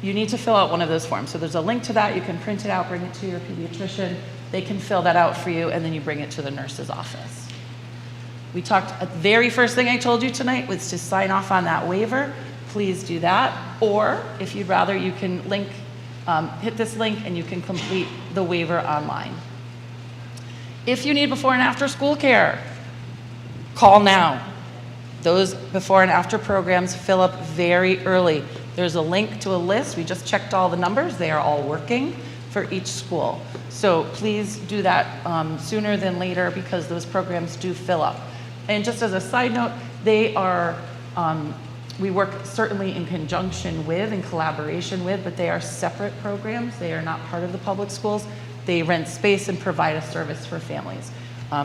you need to fill out one of those forms. So there's a link to that. You can print it out, bring it to your pediatrician. They can fill that out for you, and then you bring it to the nurse's office. We talked, the very first thing I told you tonight was to sign off on that waiver. Please do that. Or if you'd rather, you can hit this link and you can complete the waiver online. If you need before and after school care, call now. Those before and after programs fill up very early. There's a link to a list. We just checked all the numbers. They are all working for each school. So please do that sooner than later because those programs do fill up. And just as a side note, they are, we work certainly in conjunction with, in collaboration with, but they are separate programs. They are not part of the public schools. They rent space and provide a service for families.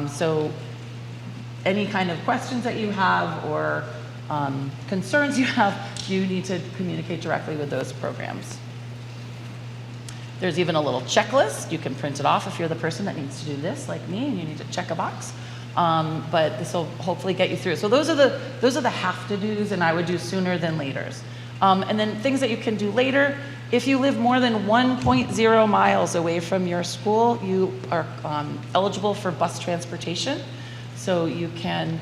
So any kind of questions that you have or concerns you have, you need to communicate directly with those programs. There's even a little checklist. You can print it off if you're the person that needs to do this, like me, and you need to check a box. But this will hopefully get you through. So those are the have-to-dos, and I would do sooner than laters. And then things that you can do later. If you live more than 1.0 miles away from your school, you are eligible for bus transportation. So you can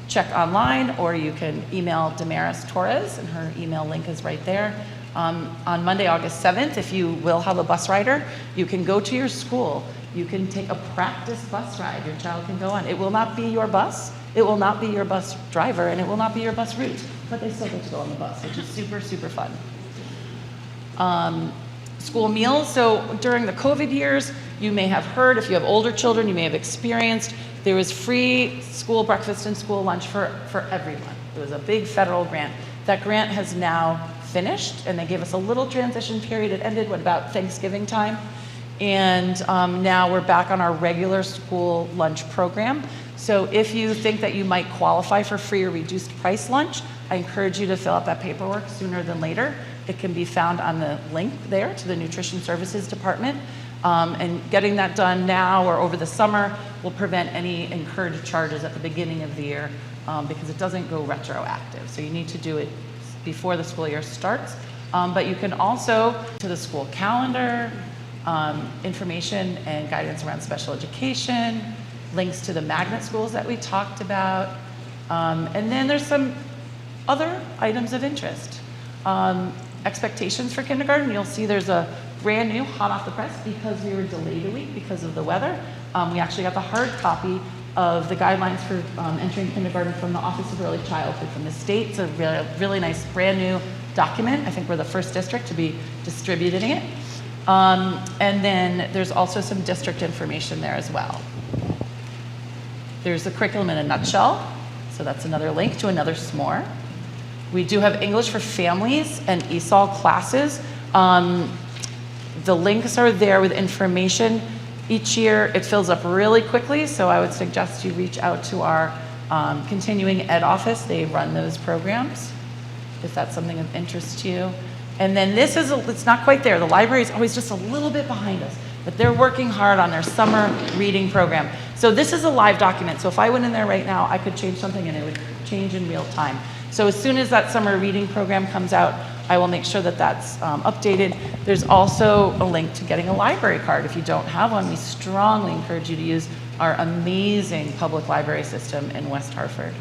check online, or you can email Damaris Torres, and her email link is right there. On Monday, August 7th, if you will have a bus rider, you can go to your school. You can take a practice bus ride your child can go on. It will not be your bus, it will not be your bus driver, and it will not be your bus route, but they still get to go on the bus, which is super, super fun. School meals, so during the COVID years, you may have heard, if you have older children, you may have experienced, there was free school breakfast and school lunch for everyone. It was a big federal grant. That grant has now finished, and they gave us a little transition period. It ended, about Thanksgiving time? And now we're back on our regular school lunch program. So if you think that you might qualify for free or reduced price lunch, I encourage you to fill out that paperwork sooner than later. It can be found on the link there to the Nutrition Services Department. And getting that done now or over the summer will prevent any incurred charges at the beginning of the year because it doesn't go retroactive. So you need to do it before the school year starts. But you can also to the school calendar, information and guidance around special education, links to the magnet schools that we talked about. And then there's some other items of interest. Expectations for kindergarten, you'll see there's a brand new, hot off the press, because we were delayed a week because of the weather. We actually got the hard copy of the guidelines for entering kindergarten from the Office of Early Childhood from the state. It's a really nice brand new document. I think we're the first district to be distributing it. And then there's also some district information there as well. There's the curriculum in a nutshell. So that's another link to another s'more. We do have English for families and ESOL classes. The links are there with information. Each year it fills up really quickly, so I would suggest you reach out to our continuing ed office. They run those programs, if that's something of interest to you. And then this is, it's not quite there. The library is always just a little bit behind us, but they're working hard on their summer reading program. So this is a live document, so if I went in there right now, I could change something and it would change in real time. So as soon as that summer reading program comes out, I will make sure that that's updated. There's also a link to getting a library card. If you don't have one, we strongly encourage you to use our amazing public library system in West Hartford.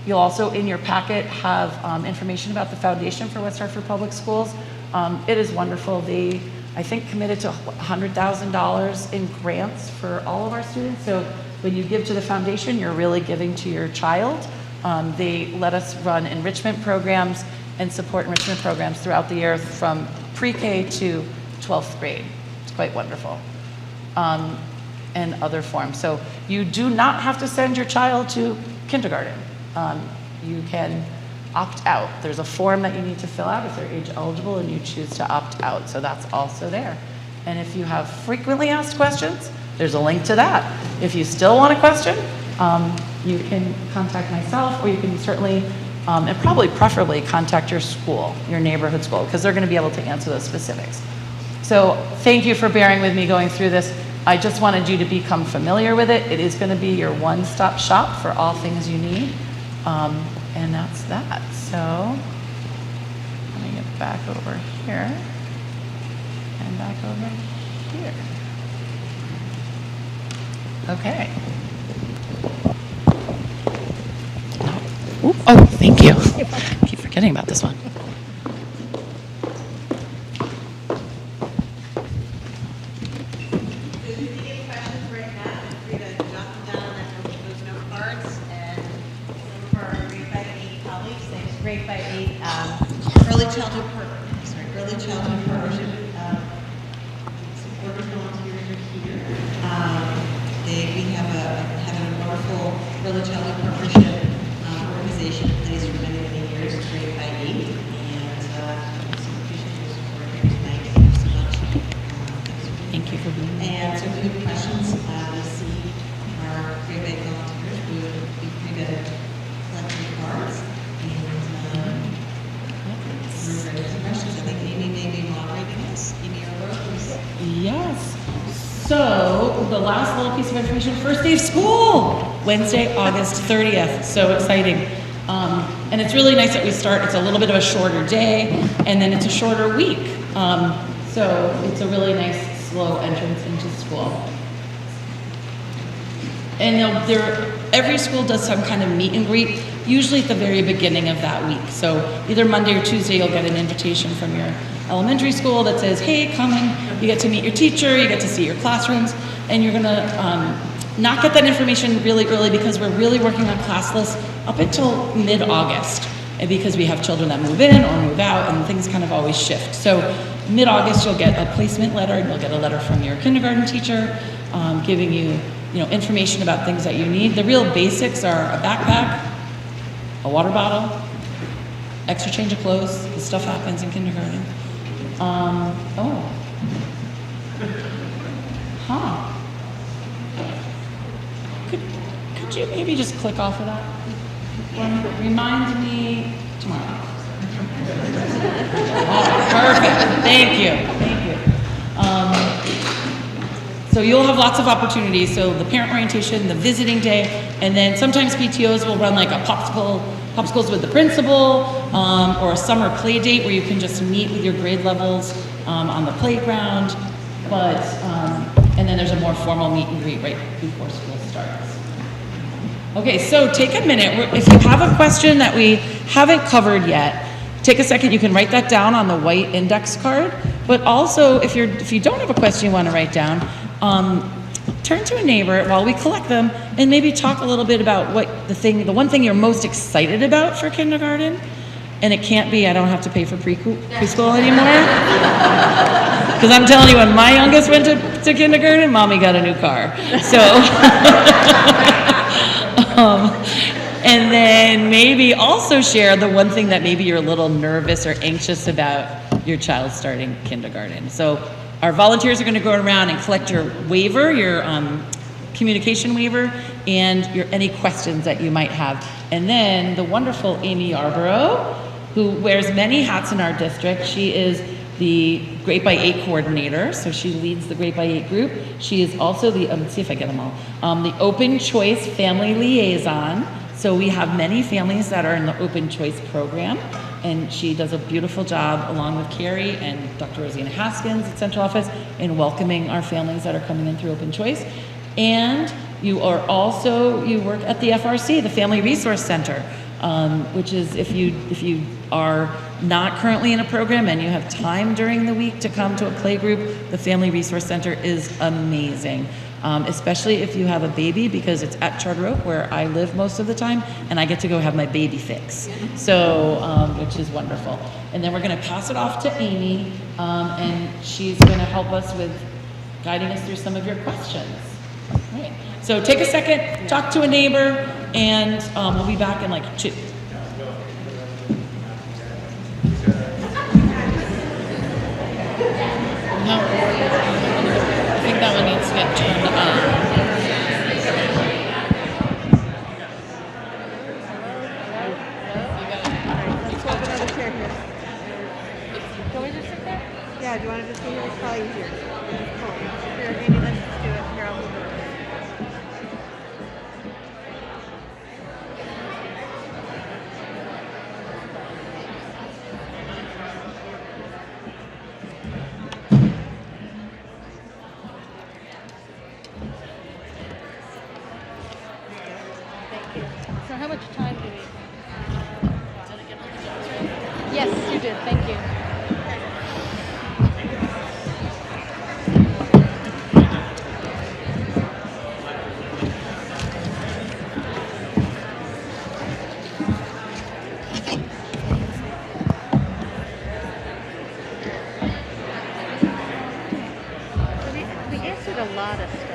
You'll also, in your packet, have information about the Foundation for West Hartford Public Schools. It is wonderful. They, I think, committed to $100,000 in grants for all of our students. So when you give to the foundation, you're really giving to your child. They let us run enrichment programs and support enrichment programs throughout the year from pre-K to 12th grade. It's quite wonderful. And other forms. So you do not have to send your child to kindergarten. You can opt out. There's a form that you need to fill out if they're age eligible and you choose to opt out. So that's also there. And if you have frequently asked questions, there's a link to that. If you still want a question, you can contact myself, or you can certainly, and probably preferably contact your school, your neighborhood school, because they're going to be able to answer those specifics. So thank you for bearing with me going through this. I just wanted you to become familiar with it. It is going to be your one-stop shop for all things you need. And that's that. So let me get back over here and back over here. Okay. Oh, thank you. I keep forgetting about this one. If you have questions right now, feel free to jot them down on those note cards. And some of our Grade by 8 colleagues, thanks Grade by 8 early childhood partnership supporters, volunteers are here. We have a wonderful early childhood partnership organization in place for many, many years, Grade by 8, and so appreciate your support here tonight. Thank you so much. Thank you for being here. And so if you have questions, we see our Grade by 8 volunteers who would be pretty good at collecting cards. And we're ready for questions. I think Amy may be moderating this. Amy or Laura, please. Yes. So the last little piece of information, first day of school, Wednesday, August 30th. So exciting. And it's really nice that we start, it's a little bit of a shorter day, and then it's a shorter week. So it's a really nice, slow entrance into school. And every school does some kind of meet and greet, usually at the very beginning of that week. So either Monday or Tuesday, you'll get an invitation from your elementary school that says, hey, come and you get to meet your teacher, you get to see your classrooms, and you're gonna not get that information really early because we're really working on class lists up until mid-August, and because we have children that move in or move out and things kind of always shift. So mid-August, you'll get a placement letter, and you'll get a letter from your kindergarten teacher giving you information about things that you need. The real basics are a backpack, a water bottle, extra change of clothes. This stuff happens in kindergarten. could you maybe just click off of that? Remind me tomorrow. Oh, perfect. Thank you. Thank you. So you'll have lots of opportunities. So the parent orientation, the visiting day, and then sometimes PTOs will run like a popsicles with the principal, or a summer play date where you can just meet with your grade levels on the playground. But and then there's a more formal meet and greet right before school starts. Okay, so take a minute. If you have a question that we haven't covered yet, take a second. You can write that down on the white index card. But also, if you don't have a question you want to write down, turn to a neighbor while we collect them and maybe talk a little bit about what the one thing you're most excited about for kindergarten. And it can't be I don't have to pay for preschool anymore. Because I'm telling you, when my youngest went to kindergarten, mommy got a new car. So, and then maybe also share the one thing that maybe you're a little nervous or anxious about your child starting kindergarten. So our volunteers are going to go around and collect your waiver, your communication waiver, and any questions that you might have. And then the wonderful Amy Yarborough, who wears many hats in our district. She is the Grade by 8 coordinator, so she leads the Grade by 8 group. She is also the, let's see if I get them all, the Open Choice Family Liaison. So we have many families that are in the Open Choice program, and she does a beautiful job along with Carrie and Dr. Rosina Haskins at Central Office in welcoming our families that are coming in through Open Choice. And you work at the FRC, the Family Resource Center, which is if you are not currently in a program and you have time during the week to come to a play group, the Family Resource Center is amazing, especially if you have a baby, because it's at Charter Oak where I live most of the time, and I get to go have my baby fix, so which is wonderful. And then we're going to pass it off to Amy, and she's going to help us with guiding us through some of your questions. Right. So take a second, talk to a neighbor, and we'll be back in like 2. No, I think that one needs to get turned on. Can we just sit there? Yeah, do you want to just be here? It's probably easier. Cool. Here, Amy, let's just do it. Here, I'll move it. So how much time do we? Yes, you did. Thank you. We answered a lot of stuff.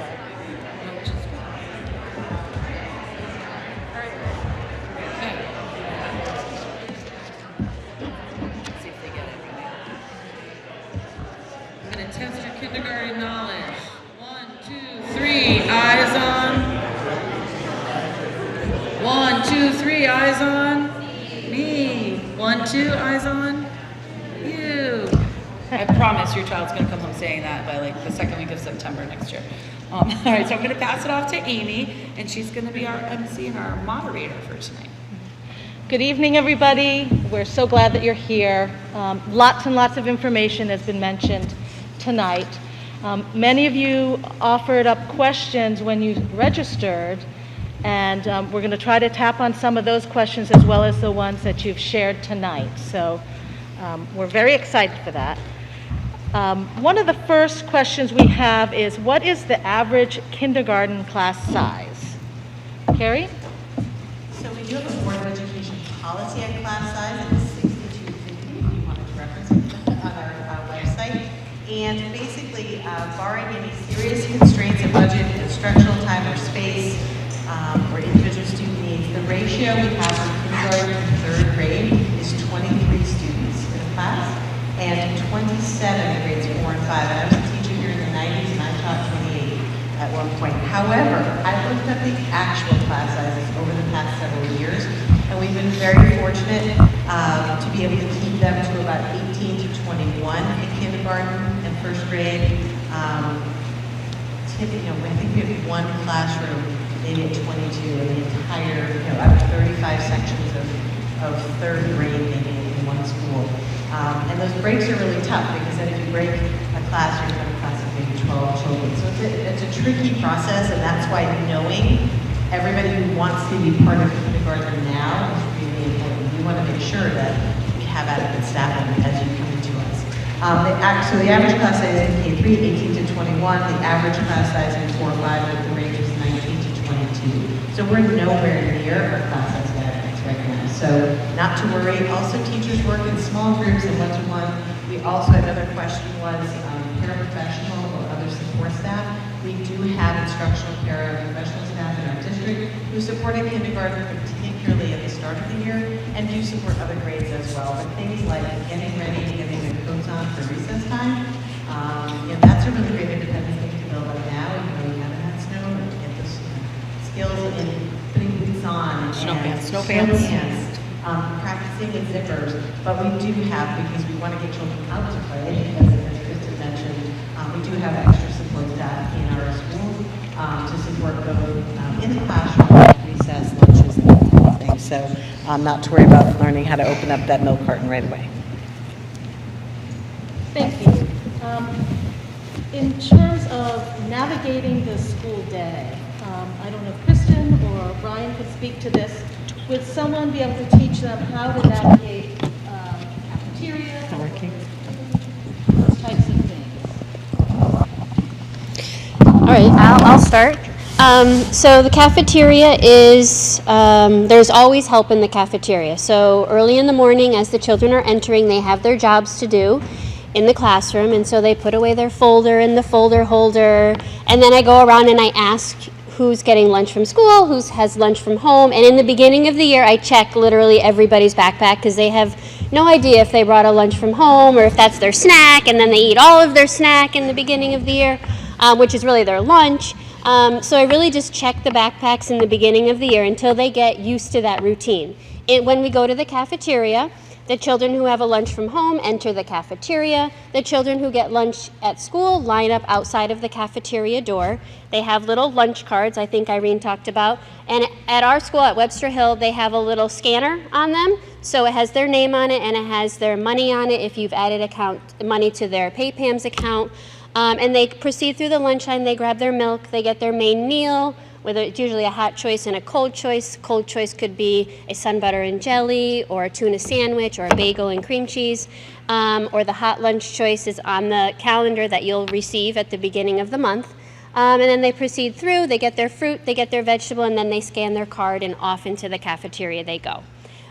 Test your kindergarten knowledge. 1, 2, 3, eyes on. 1, 2, 3, eyes on. Me. 1, 2, eyes on. You. I promise your child's going to come home saying that by like the second week of September next year. All right, so I'm going to pass it off to Amy, and she's going to be our MC and our moderator for tonight. Good evening, everybody. We're so glad that you're here. Lots and lots of information has been mentioned tonight. Many of you offered up questions when you registered, and we're going to try to tap on some of those questions as well as the ones that you've shared tonight. So we're very excited for that. One of the first questions we have is, what is the average kindergarten class size? Carrie? So we do have a Board of Education policy on class size. It's 6250 if you wanted to reference it on our website. And basically, barring any serious constraints in budget, instructional time or space, or individual student needs, the ratio we have for kindergarten to 3rd grade is 23 students in a class, and 27 in grades 4 and 5. And I was a teacher here in the 90s, and I taught 28 at one point. However, I've looked at the actual class sizes over the past several years, and we've been very fortunate to be able to keep them to about 18 to 21 in kindergarten and first grade. I think we have one classroom maybe at 22 in the entire, out of 35 sections of third grade maybe in one school. And those breaks are really tough because then if you break a class, you're going to class of maybe 12 children. So it's a tricky process, and that's why knowing everybody who wants to be part of kindergarten now is really important. We want to make sure that we have adequate staffing as you come into us. So the average class size in K3, 18 to 21. The average class size in 4 or 5 with the range is 19 to 22. So we're nowhere near our class size guidelines right now. So not to worry. Also, teachers work in small groups and one-to-one. We also, another question was paraprofessional or other support staff. We do have instructional paraprofessional staff in our district who support in kindergarten, particularly at the start of the year, and do support other grades as well. But things like getting ready, getting their coats on for recess time, that's a really great independent thing to build up now. You haven't had snow, and get those skills in putting boots on, Snow pants. Practicing with zippers. But we do have, because we want to get children out to play, as Kristen mentioned, we do have extra support staff in our schools to support both in the classroom, recess, lunches, and that type of thing. So not to worry about learning how to open up that milk carton right away. Thank you. In terms of navigating the school day, I don't know if Kristen or Brian could speak to this. Would someone be able to teach them how to navigate cafeteria, those types of things? All right, I'll start. So the cafeteria is, there's always help in the cafeteria. So early in the morning as the children are entering, they have their jobs to do in the classroom, and so they put away their folder in the folder holder, and then I go around and I ask who's getting lunch from school, who has lunch from home, and in the beginning of the year I check literally everybody's backpack because they have no idea if they brought a lunch from home or if that's their snack, and then they eat all of their snack in the beginning of the year, which is really their lunch. So I really just check the backpacks in the beginning of the year until they get used to that routine. When we go to the cafeteria, the children who have a lunch from home enter the cafeteria. The children who get lunch at school line up outside of the cafeteria door. They have little lunch cards, I think Irene talked about. And at our school at Webster Hill, they have a little scanner on them. So it has their name on it and it has their money on it if you've added money to their PayPams account. And they proceed through the lunch line. They grab their milk. They get their main meal, whether it's usually a hot choice and a cold choice. Cold choice could be a sun butter and jelly, or a tuna sandwich, or a bagel and cream cheese. Or the hot lunch choice is on the calendar that you'll receive at the beginning of the month. And then they proceed through, they get their fruit, they get their vegetable, and then they scan their card and off into the cafeteria they go.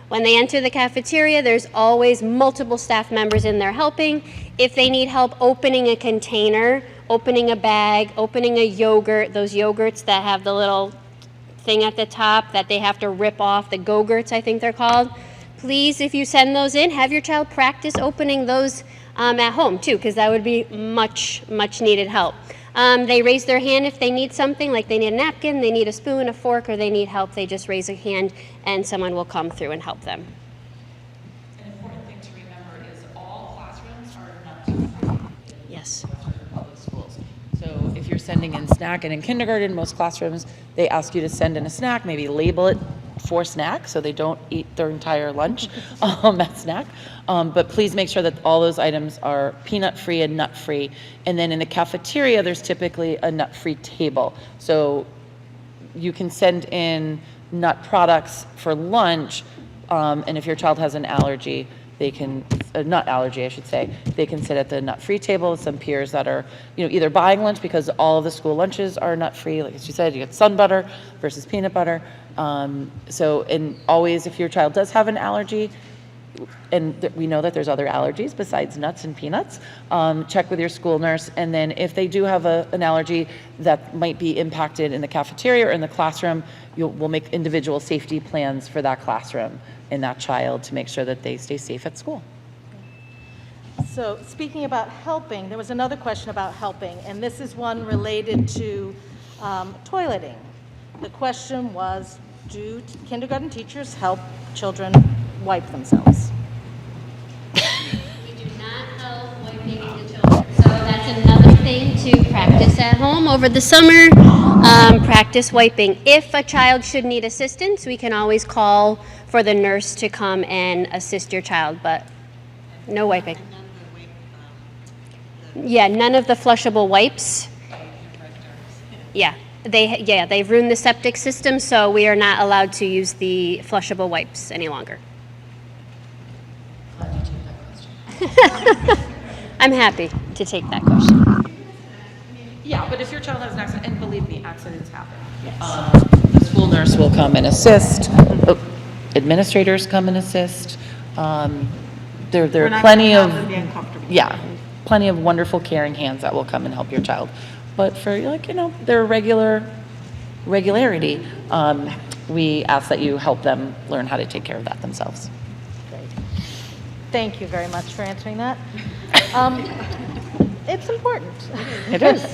When they enter the cafeteria, there's always multiple staff members in there helping. If they need help opening a container, opening a bag, opening a yogurt, those yogurts that have the little thing at the top that they have to rip off, the go-gurts I think they're called, please, if you send those in, have your child practice opening those at home too, because that would be much, much needed help. They raise their hand if they need something, like they need a napkin, they need a spoon, a fork, or they need help. They just raise a hand and someone will come through and help them. An important thing to remember is all classrooms are not free. Yes. Public schools. So if you're sending in snack, and in kindergarten, most classrooms, they ask you to send in a snack, maybe label it for snack so they don't eat their entire lunch at snack. But please make sure that all those items are peanut-free and nut-free. And then in the cafeteria, there's typically a nut-free table. So you can send in nut products for lunch, and if your child has an allergy, they can, a nut allergy, I should say, they can sit at the nut-free table. Some peers that are, either buying lunch because all of the school lunches are nut-free. Like as you said, you get sun butter versus peanut butter. And always, if your child does have an allergy, and we know that there's other allergies besides nuts and peanuts, check with your school nurse. And then if they do have an allergy that might be impacted in the cafeteria or in the classroom, we'll make individual safety plans for that classroom and that child to make sure that they stay safe at school. So speaking about helping, there was another question about helping, and this is one related to Toileting. The question was, do kindergarten teachers help children wipe themselves? We do not help wiping the children. So that's another thing to practice at home over the summer. Practice wiping. If a child should need assistance, we can always call for the nurse to come and assist your child, but no wiping. Yeah, none of the flushable wipes. Yeah, they've ruined the septic system, so we are not allowed to use the flushable wipes any longer. I'm happy to take that question. Yeah, but if your child has an accident, and believe me, accidents happen. The school nurse will come and assist. Administrators come and assist. There are plenty of plenty of wonderful caring hands that will come and help your child. But for their regularity, we ask that you help them learn how to take care of that themselves. Great. Thank you very much for answering that. It's important. It is.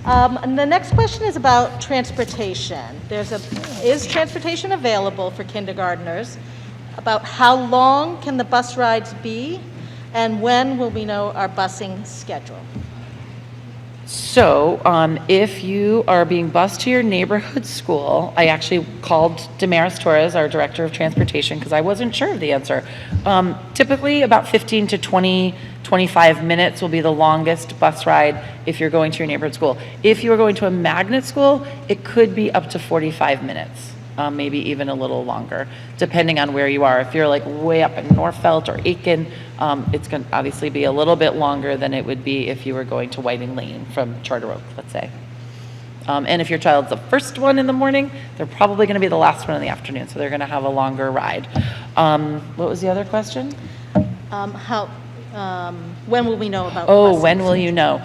And the next question is about transportation. Is transportation available for kindergartners? About how long can the bus rides be? And when will we know our busing schedule? So, if you are being bused to your neighborhood school, I actually called Damaris Torres, our director of transportation, because I wasn't sure of the answer. Typically, about 15 to 25 minutes will be the longest bus ride if you're going to your neighborhood school. If you are going to a magnet school, it could be up to 45 minutes. Maybe even a little longer, depending on where you are. If you're like way up in Northfelt or Aiken, it's going to obviously be a little bit longer than it would be if you were going to Whiting Lane from Charter Oak, let's say. And if your child's the first one in the morning, they're probably going to be the last one in the afternoon, so they're going to have a longer ride. What was the other question? When will we know about busing? When will you know?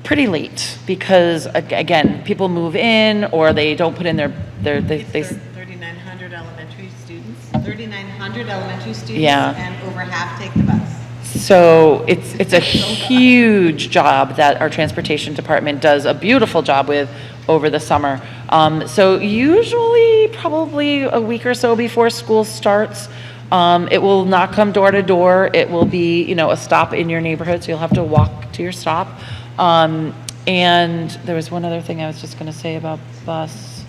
Pretty late, because again, people move in or they don't put in their 3,900 elementary students. 3,900 elementary students, yeah. And over half take the bus. So it's a huge job that our transportation department does a beautiful job with over the summer. So usually probably a week or so before school starts. It will not come door to door. It will be, a stop in your neighborhood, so you'll have to walk to your stop. And there was one other thing I was just going to say about bus.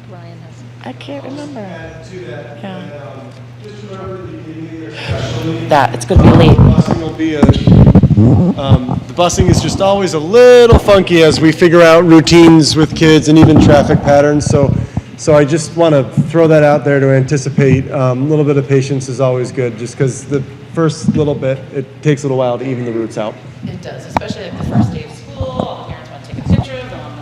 Brian has. I can't remember. Add to that, Yeah. just remember at the beginning especially. That it's going to be late. Busing will be the busing is just always a little funky as we figure out routines with kids and even traffic patterns. So I just want to throw that out there to anticipate. A little bit of patience is always good, just because the first little bit, it takes a little while to even the routes out. It does, especially like the first day of school. All the parents want to take a picture, go on the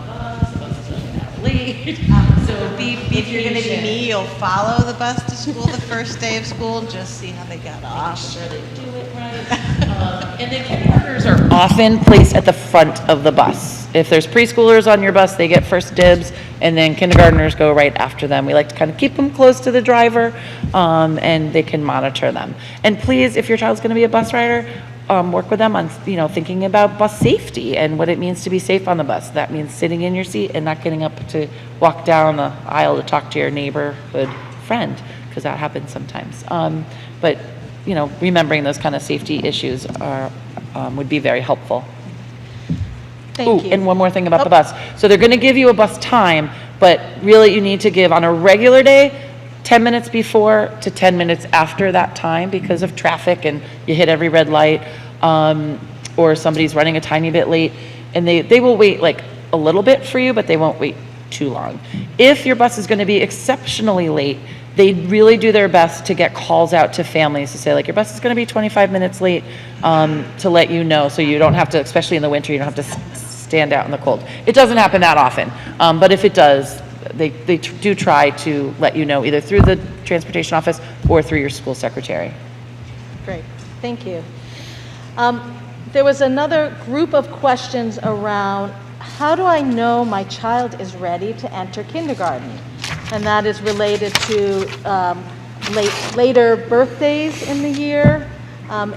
bus is going out late. So be If you're going to be me, you'll follow the bus to school the first day of school, just see how they got off. Make sure they do it right. And then kindergartners are often placed at the front of the bus. If there's preschoolers on your bus, they get first dibs, and then kindergartners go right after them. We like to kind of keep them close to the driver, and they can monitor them. And please, if your child's going to be a bus rider, work with them on, thinking about bus safety and what it means to be safe on the bus. That means sitting in your seat and not getting up to walk down the aisle to talk to your neighborhood friend, because that happens sometimes. But remembering those kind of safety issues would be very helpful. Thank you. And one more thing about the bus. So they're going to give you a bus time, but really you need to give on a regular day 10 minutes before to 10 minutes after that time, because of traffic and you hit every red light, or somebody's running a tiny bit late, and they will wait like a little bit for you, but they won't wait too long. If your bus is going to be exceptionally late, they really do their best to get calls out to families to say, like, your bus is going to be 25 minutes late, to let you know, so you don't have to, especially in the winter, you don't have to stand out in the cold. It doesn't happen that often, but if it does, they do try to let you know, either through the transportation office or through your school secretary. Great, thank you. There was another group of questions around, how do I know my child is ready to enter kindergarten? And that is related to later birthdays in the year,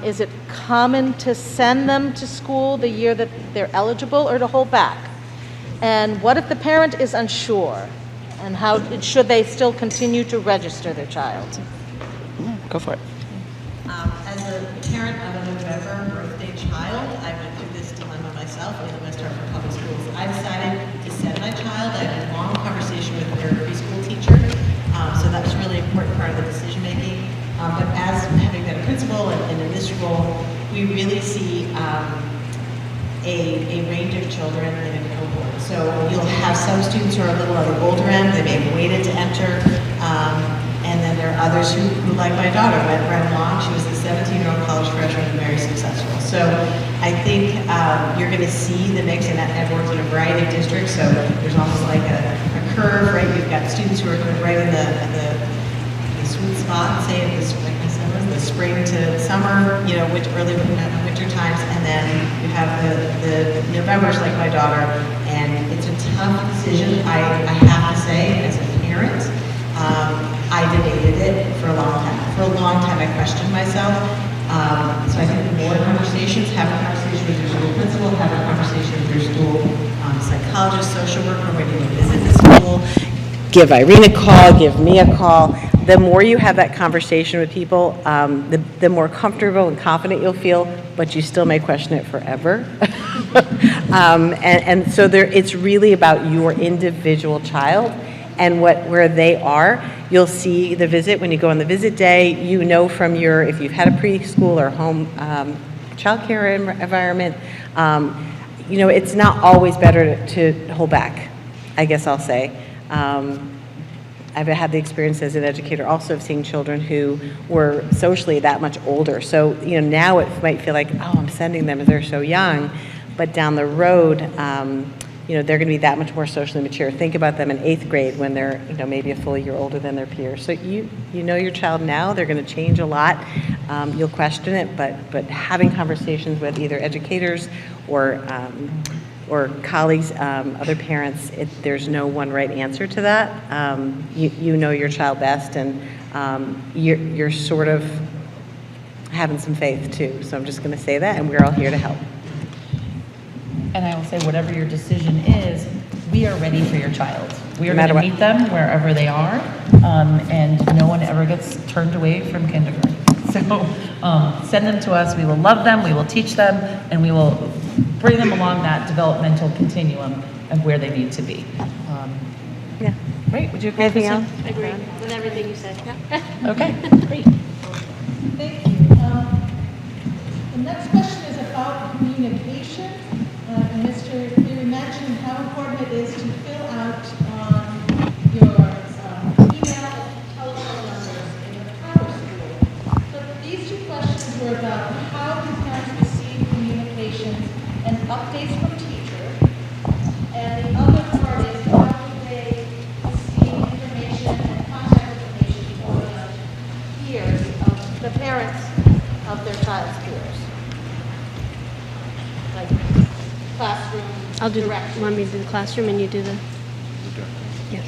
Is it common to send them to school the year that they're eligible or to hold back? And what if the parent is unsure? And how should they still continue to register their child? Go for it. As a parent of a November birthday child, I went through this dilemma myself in the West Hartford Public Schools. I decided to send my child. I had a long conversation with their preschool teacher, so that was a really important part of the decision making. But as having been a principal and in this role, we really see a range of children in a cohort. So you'll have some students who are a little on the older end, they may have waited to enter, and then there are others who like my daughter, went right along. She was a 17-year-old college freshman and very successful. So I think you're going to see the mix, and I've worked in a variety of districts, so there's almost like a curve, right? You've got students who are right in the sweet spot, say in the spring to summer, you know, early winter times, and then you have the Novembers like my daughter, and it's a tough decision. I have to say, as a parent, I debated it for a long time. For a long time, I questioned myself. So I think the more conversations, have a conversation with your school principal, have a conversation with your school psychologist, social worker, when you visit the school. Give Irene a call, give me a call. The more you have that conversation with people, the more comfortable and confident you'll feel, but you still may question it forever. and so it's really about your individual child and where they are. You'll see the visit when you go on the visit day. You know from if you've had a preschool or home child care environment, you know, it's not always better to hold back, I guess I'll say. I've had the experience as an educator also of seeing children who were socially that much older. So, you know, now it might feel like, oh, I'm sending them as they're so young. But down the road, you know, they're going to be that much more socially mature. Think about them in 8th grade when they're, you know, maybe a full year older than their peers. So you know your child now. They're going to change a lot. You'll question it, but having conversations with either educators or colleagues, other parents, there's no one right answer to that. You know your child best, and you're sort of having some faith too. So I'm just going to say that, and we're all here to help. And I will say, whatever your decision is, we are ready for your child. We are No matter going to what. meet them wherever they are, and no one ever gets turned away from kindergarten. So send them to us. We will love them, we will teach them, and we will bring them along that developmental continuum of where they need to be. Yeah. Great. Would you agree? Anything else? I agree with everything you said. Okay, great. Thank you. The next question is about communication. And Mr. Cleary mentioned how important it is to fill out your email and telephone numbers in the power school. So these two questions were about how do parents receive communications and updates from teachers, and the other part is how do they receive information and contact information for the peers of the parents of their child's peers, like classroom. I'll do. direction. Want me to do the classroom and you do the? Yeah.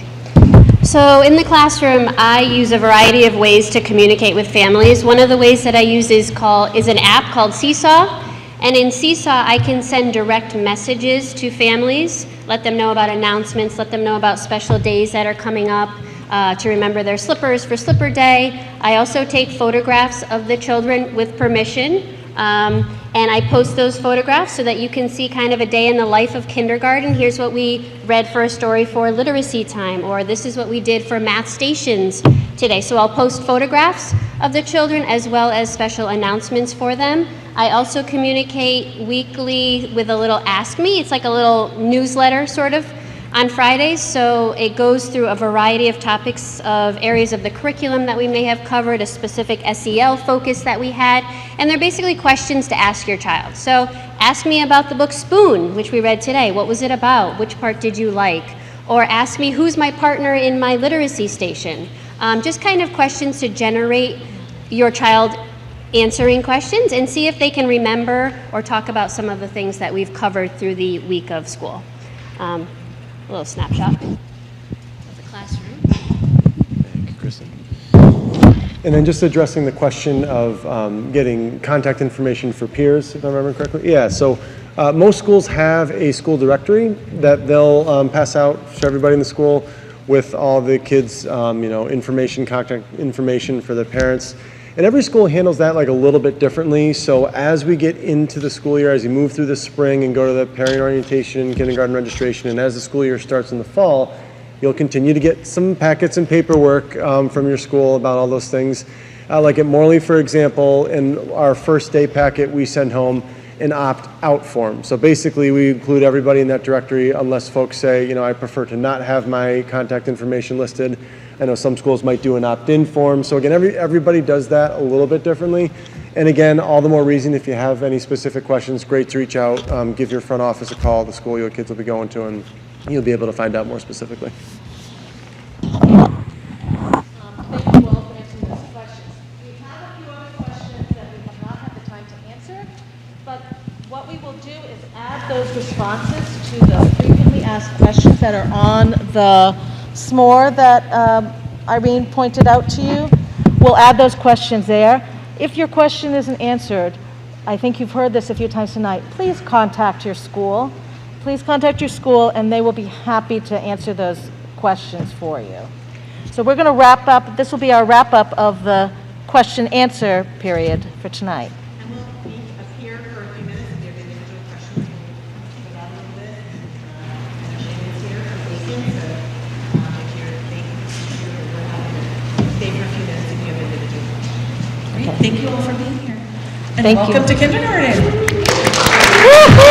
So in the classroom, I use a variety of ways to communicate with families. One of the ways that I use is an app called Seesaw. And in Seesaw, I can send direct messages to families, let them know about announcements, let them know about special days that are coming up, to remember their slippers for Slipper Day. I also take photographs of the children with permission, and I post those photographs so that you can see kind of a day in the life of kindergarten. Here's what we read for a story for literacy time, or this is what we did for math stations today. So I'll post photographs of the children as well as special announcements for them. I also communicate weekly with a little Ask Me. It's like a little newsletter sort of on Fridays. So it goes through a variety of topics of areas of the curriculum that we may have covered, a specific SEL focus that we had, and they're basically questions to ask your child. So ask me about the book Spoon, which we read today. What was it about? Which part did you like? Or ask me, who's my partner in my literacy station? Just kind of questions to generate your child answering questions and see if they can remember or talk about some of the things that we've covered through the week of school. A little snapshot of the classroom. Thank you, Kristen. And then just addressing the question of getting contact information for peers, if I remember correctly. Yeah, so most schools have a school directory that they'll pass out to everybody in the school with all the kids' information, contact information for their parents. And every school handles that like a little bit differently. So as we get into the school year, as you move through the spring and go to the parent orientation, kindergarten registration, and as the school year starts in the fall, you'll continue to get some packets and paperwork from your school about all those things. Like at Morley, for example, in our first day packet, we send home an opt-out form. So basically, we include everybody in that directory unless folks say, I prefer to not have my contact information listed. I know some schools might do an opt-in form. So again, everybody does that a little bit differently. And again, all the more reason if you have any specific questions, great to reach out, give your front office a call, the school your kids will be going to, and you'll be able to find out more specifically. Thank you all for answering those questions. We have a few other questions that we have not had the time to answer, but what we will do is add those responses to the frequently asked questions that are on the SMORE that Irene pointed out to you. We'll add those questions there. If your question isn't answered, I think you've heard this a few times tonight, please contact your school. Please contact your school and they will be happy to answer those questions for you. So we're going to wrap up. This will be our wrap up of the question answer period for tonight. And we'll be up here for a few minutes if you have individual questions. We'll go out a little bit. Shane's here from Aiken, so if you're thinking, we're having to stay for a few minutes if you have individual questions. Great. Thank you all for being here. And Thank you. welcome to kindergarten. Woo-hoo!